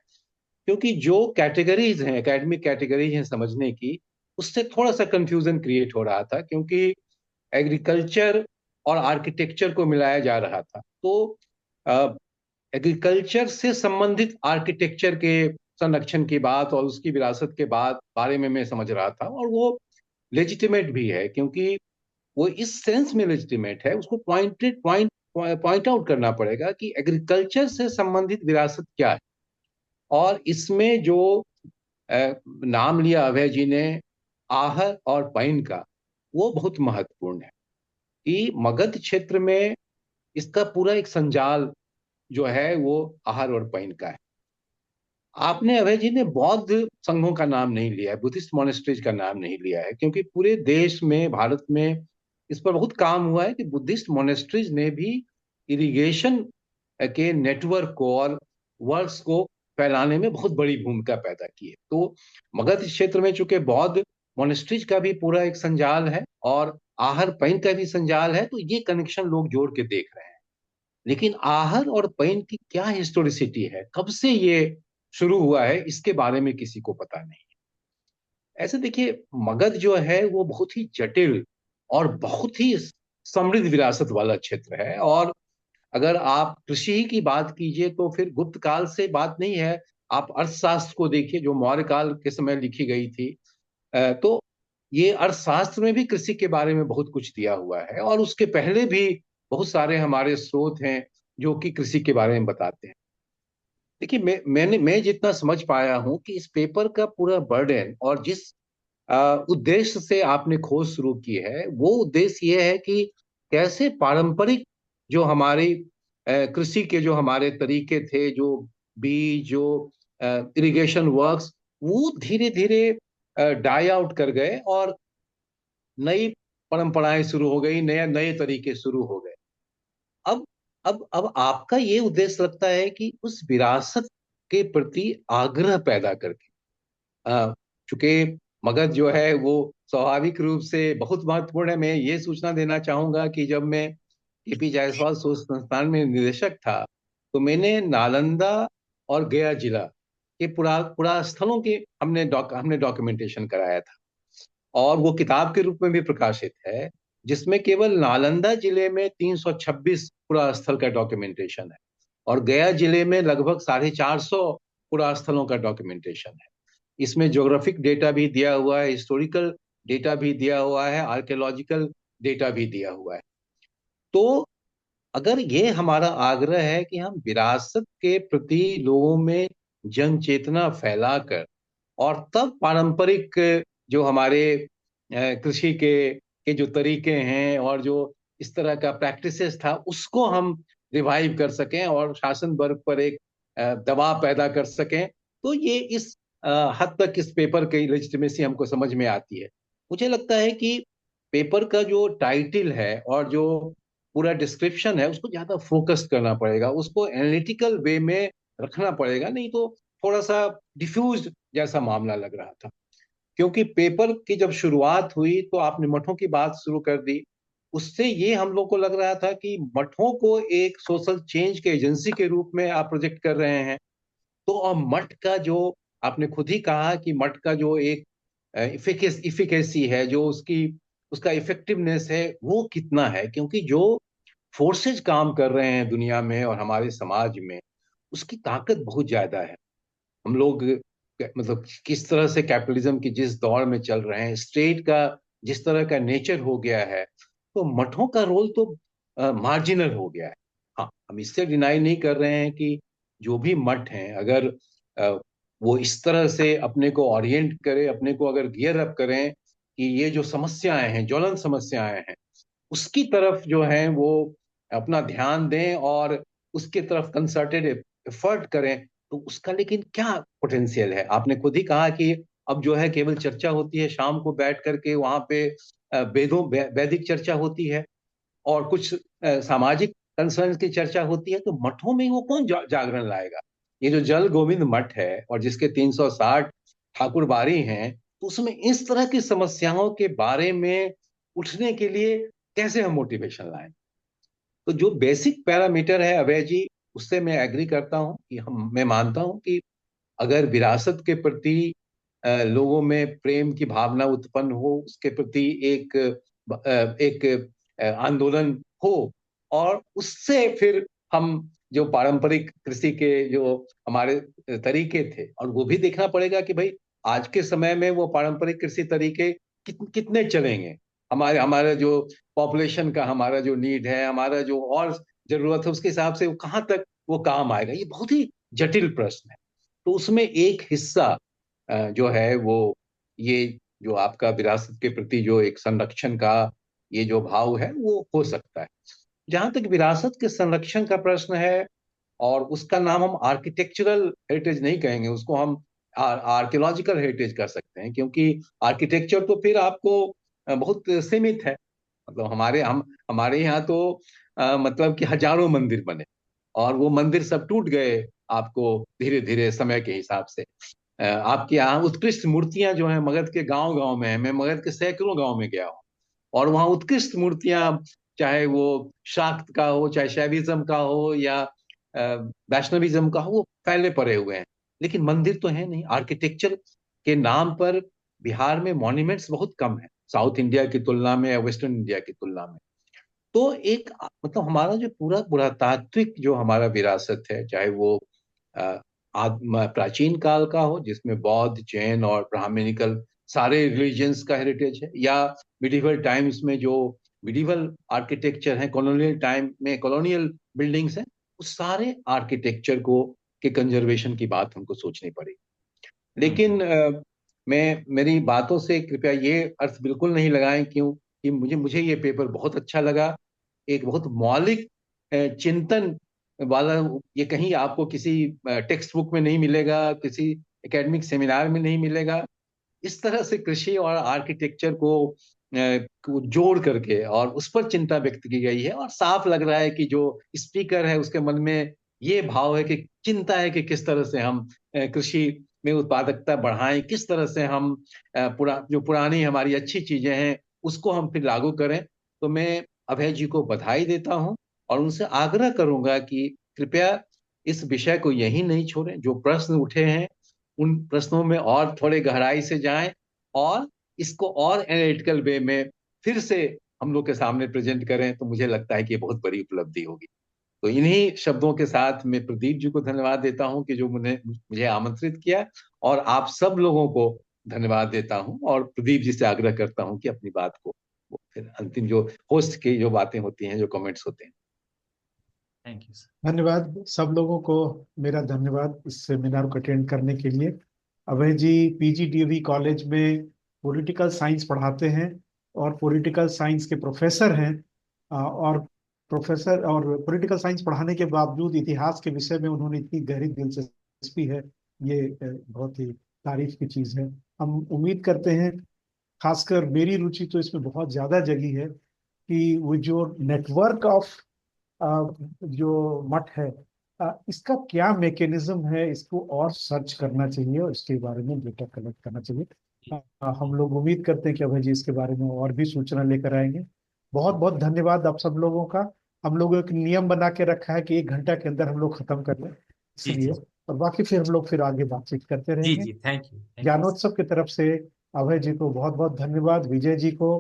क्योंकि जो कैटेगरीज हैं, एकेडमिक कैटेगरीज हैं समझने की, उससे थोड़ा सा कंफ्यूजन क्रिएट हो रहा था। क्योंकि एग्रीकल्चर और आर्किटेक्चर को मिलाया जा रहा था। तो एग्रीकल्चर से संबंधित आर्किटेक्चर के संरक्षण की बात और उसकी विरासत के बारे में मैं समझ रहा था। और वो लेजिटिमेट भी है, क्योंकि वो इस सेंस में लेजिटिमेट है, उसको पॉइंट आउट करना पड़ेगा कि एग्रीकल्चर से संबंधित विरासत क्या है। और इसमें जो नाम लिया अभय जी ने आहर और पैन का, वो बहुत महत्वपूर्ण है कि मगध क्षेत्र में इसका पूरा एक संजाल जो है वो आहर और पैन का है। आपने अभय जी ने बौद्ध संघों का नाम नहीं लिया है, बुद्धिस्ट मोनेस्ट्रीज का नाम नहीं लिया है, क्योंकि पूरे देश में, भारत में इस पर बहुत काम हुआ है कि बुद्धिस्ट मोनेस्ट्रीज ने भी इरिगेशन के नेटवर्क को और वर्क्स को फैलाने में बहुत बड़ी भूमिका पैदा की है। तो मगध क्षेत्र में चूंकि बौद्ध मोनेस्ट्रीज का भी पूरा एक संजाल है और आहर पैन का भी संजाल है, तो ये कनेक्शन लोग जोड़ के देख रहे हैं। लेकिन आहर और पैन की क्या हिस्टोरिसिटी है, कब से ये शुरू हुआ है, इसके बारे में किसी को पता नहीं। ऐसे देखिए, मगध जो है वो बहुत ही जटिल और बहुत ही समृद्ध विरासत वाला क्षेत्र है। और अगर आप कृषि की बात कीजिए तो फिर गुप्त काल से बात नहीं है। आप अर्थशास्त्र को देखिए जो मौर्य काल के समय लिखी गई थी। तो ये अर्थशास्त्र में भी कृषि के बारे में बहुत कुछ दिया हुआ है। और उसके पहले भी बहुत सारे हमारे स्रोत हैं जो कि कृषि के बारे में बताते हैं। देखिए, मैं जितना समझ पाया हूं कि इस पेपर का पूरा बर्डन और जिस उद्देश्य से आपने खोज शुरू की है, वो उद्देश्य ये है कि कैसे पारंपरिक जो हमारी कृषि के जो हमारे तरीके थे, जो बीज, जो इरिगेशन वर्क्स, वो धीरे धीरे डाई आउट कर गए और नई परंपराएं शुरू हो गई, नए नए तरीके शुरू हो गए। अब अब आपका ये उद्देश्य लगता है कि उस विरासत के प्रति आग्रह पैदा करके, चूंकि मगध जो है वो स्वाभाविक रूप से बहुत महत्वपूर्ण है। मैं ये सूचना देना चाहूंगा कि जब मैं केपी जायसवाल शोध संस्थान में निदेशक था, तो मैंने नालंदा और गया जिला के पुरा स्थलों के हमने डॉक्यूमेंटेशन कराया था, और वो किताब के रूप में भी प्रकाशित है, जिसमें केवल नालंदा जिले में 326 पुरा स्थल का डॉक्यूमेंटेशन है और गया जिले में लगभग 450 पुरा स्थलों का डॉक्यूमेंटेशन है। इसमें ज्योग्राफिक डेटा भी दिया हुआ है, हिस्टोरिकल डेटा भी दिया हुआ है, आर्कियोलॉजिकल डेटा भी दिया हुआ है। तो अगर ये हमारा आग्रह है कि हम विरासत के प्रति लोगों में जन चेतना फैलाकर, और तब पारंपरिक जो हमारे कृषि के जो तरीके हैं और जो इस तरह का प्रैक्टिसेस था, उसको हम रिवाइव कर सकें और शासन वर्ग पर एक दबाव पैदा कर सकें, तो ये इस हद तक इस पेपर की लेजिटिमेसी हमको समझ में आती है। मुझे लगता है कि पेपर का जो टाइटल है और जो पूरा डिस्क्रिप्शन है, उसको ज्यादा फोकस करना पड़ेगा, उसको एनालिटिकल वे में रखना पड़ेगा, नहीं तो थोड़ा सा डिफ्यूज जैसा मामला लग रहा था। क्योंकि पेपर की जब शुरुआत हुई तो आपने मठों की बात शुरू कर दी, उससे ये हम लोग को लग रहा था कि मठों को एक सोशल चेंज के एजेंसी के रूप में आप प्रोजेक्ट कर रहे हैं। तो अब मठ का जो, आपने खुद ही कहा कि मठ का जो एक इफिकेसी है, जो उसका इफेक्टिवनेस है, वो कितना है, क्योंकि जो फोर्सेज काम कर रहे हैं दुनिया में और हमारे समाज में, उसकी ताकत बहुत ज्यादा है। हम लोग मतलब किस तरह से कैपिटलिज्म की जिस दौर में चल रहे हैं, स्टेट का जिस तरह का नेचर हो गया है, तो मठों का रोल तो मार्जिनल हो गया है। हाँ, हम इससे डिनाई नहीं कर रहे हैं कि जो भी मठ हैं, अगर अ, वो इस तरह से अपने को ओरिएंट करे, अपने को अगर गियर अप करें कि ये जो समस्याएं हैं, ज्वलन समस्याएं हैं, उसकी तरफ जो है वो अपना ध्यान दें और उसके तरफ कंसर्टेड एफर्ट करें, तो उसका लेकिन क्या पोटेंशियल है। आपने खुद ही कहा कि अब जो है केवल चर्चा होती है, शाम को बैठ करके वहां पे वैदिक चर्चा होती है और कुछ सामाजिक कंसर्न की चर्चा होती है, तो मठों में वो कौन जागरण लाएगा। ये जो जल गोविंद मठ है और जिसके 360 ठाकुर बारी हैं, तो उसमें इस तरह की समस्याओं के बारे में उठने के लिए कैसे हम मोटिवेशन लाएं। तो जो बेसिक पैरामीटर है अभय जी, उससे मैं एग्री करता हूं कि मैं मानता हूं कि अगर विरासत के प्रति लोगों में प्रेम की भावना उत्पन्न हो, उसके प्रति एक आंदोलन हो, और उससे फिर हम जो पारंपरिक कृषि के जो हमारे तरीके थे, और वो भी देखना पड़ेगा कि भाई आज के समय में वो पारंपरिक कृषि तरीके कितने चलेंगे। हमारे हमारा जो पॉपुलेशन का हमारा जो नीड है, हमारा जो और जरूरत है, उसके हिसाब से वो कहाँ तक वो काम आएगा, ये बहुत ही जटिल प्रश्न है। तो उसमें एक हिस्सा जो है वो ये जो आपका विरासत के प्रति जो एक संरक्षण का ये जो भाव है, वो हो सकता है। जहां तक विरासत के संरक्षण का प्रश्न है, और उसका नाम हम आर्किटेक्चरल हेरिटेज नहीं कहेंगे, उसको हम आर्कियोलॉजिकल हेरिटेज कर सकते हैं, क्योंकि आर्किटेक्चर तो फिर आपको बहुत सीमित है। मतलब हमारे यहाँ तो मतलब कि हजारों मंदिर बने और वो मंदिर सब टूट गए आपको धीरे धीरे समय के हिसाब से। आपके यहाँ उत्कृष्ट मूर्तियां जो हैं मगध के गांव गांव में है। मैं मगध के सैकड़ों गांव में गया हूँ, और वहाँ उत्कृष्ट मूर्तियां, चाहे वो शाक्त का हो, चाहे शैविज्म का हो, या वैष्णविज्म का हो, वो फैले पड़े हुए हैं, लेकिन मंदिर तो है नहीं। आर्किटेक्चर के नाम पर बिहार में मॉन्यूमेंट्स बहुत कम है, साउथ इंडिया की तुलना में या वेस्टर्न इंडिया की तुलना में। तो एक मतलब हमारा जो पूरा पुरातात्विक जो हमारा विरासत है, चाहे वो प्राचीन काल का हो, जिसमें बौद्ध, जैन और ब्राह्मणिकल सारे रिलीजियंस का हेरिटेज है, या मिडिवल टाइम्स में जो मिडिवल आर्किटेक्चर है, कॉलोनियल टाइम में कॉलोनियल बिल्डिंग्स हैं, उस सारे आर्किटेक्चर को के कंजर्वेशन की बात हमको सोचनी पड़ेगी। लेकिन मेरी बातों से कृपया ये अर्थ बिल्कुल नहीं लगाएं क्यों कि मुझे ये पेपर बहुत अच्छा लगा। एक बहुत मौलिक चिंतन वाला ये कहीं आपको किसी टेक्स्ट बुक में नहीं मिलेगा, किसी एकेडमिक सेमिनार में नहीं मिलेगा। इस तरह से कृषि और आर्किटेक्चर को जोड़ करके और उस पर चिंता व्यक्त की गई है, और साफ लग रहा है कि जो स्पीकर है उसके मन में ये भाव है कि चिंता है कि किस तरह से हम कृषि में उत्पादकता बढ़ाएं, किस तरह से हम जो पुरानी हमारी अच्छी चीजें हैं उसको हम फिर लागू करें। तो मैं अभय जी को बधाई देता हूं और उनसे आग्रह करूंगा कि कृपया इस विषय को यहीं नहीं छोड़ें। जो प्रश्न उठे हैं उन प्रश्नों में और थोड़े गहराई से जाएं और इसको और एनालिटिकल वे में फिर से हम लोग के सामने प्रेजेंट करें, तो मुझे लगता है कि ये बहुत बड़ी उपलब्धि होगी। तो इन्हीं शब्दों के साथ मैं प्रदीप जी को धन्यवाद देता हूं कि जो मुझे आमंत्रित किया, और आप सब लोगों को धन्यवाद देता हूं, और प्रदीप जी से आग्रह करता हूं कि अपनी बात को वो फिर अंतिम जो होस्ट की जो बातें होती हैं, जो कमेंट्स होते हैं। Thank you sir. धन्यवाद सब लोगों को। मेरा धन्यवाद इस सेमिनार को अटेंड करने के लिए। अभय जी पीजीडीवी कॉलेज में पॉलिटिकल साइंस पढ़ाते हैं और पॉलिटिकल साइंस के प्रोफेसर हैं। और प्रोफेसर और पॉलिटिकल साइंस पढ़ाने के बावजूद इतिहास के विषय में उन्होंने इतनी गहरी दिलचस्पी है, ये बहुत ही तारीफ की चीज है। हम उम्मीद करते हैं, खासकर मेरी रुचि तो इसमें बहुत ज्यादा जगी है कि वो जो नेटवर्क ऑफ जो मठ है, इसका क्या मैकेनिज्म है, इसको और सर्च करना चाहिए और इसके बारे में डेटा कलेक्ट करना चाहिए। हम लोग उम्मीद करते हैं कि अभय जी इसके बारे में और भी सूचना लेकर आएंगे। बहुत बहुत धन्यवाद आप सब लोगों का। हम लोग एक नियम बना के रखा है कि 1 घंटा के अंदर हम लोग खत्म कर लें, जी इसलिए। जी और बाकी फिर हम लोग फिर आगे बातचीत करते जी रहेंगे। जी, थैंक यू सर। ज्ञानोत्सव की तरफ से अभय जी को बहुत बहुत धन्यवाद, विजय जी को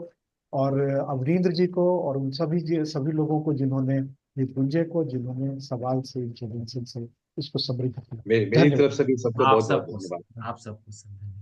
और अवनींद्र जी को और उन सभी लोगों को जिन्होंने, मृत्युंजय को जिन्होंने सवाल से इंटेलिजेंस से इसको समृद्ध किया। मेरी धन्यवाद। तरफ से भी सबको आप बहुत बहुत सबको धन्यवाद। आप सबको सर धन्यवाद।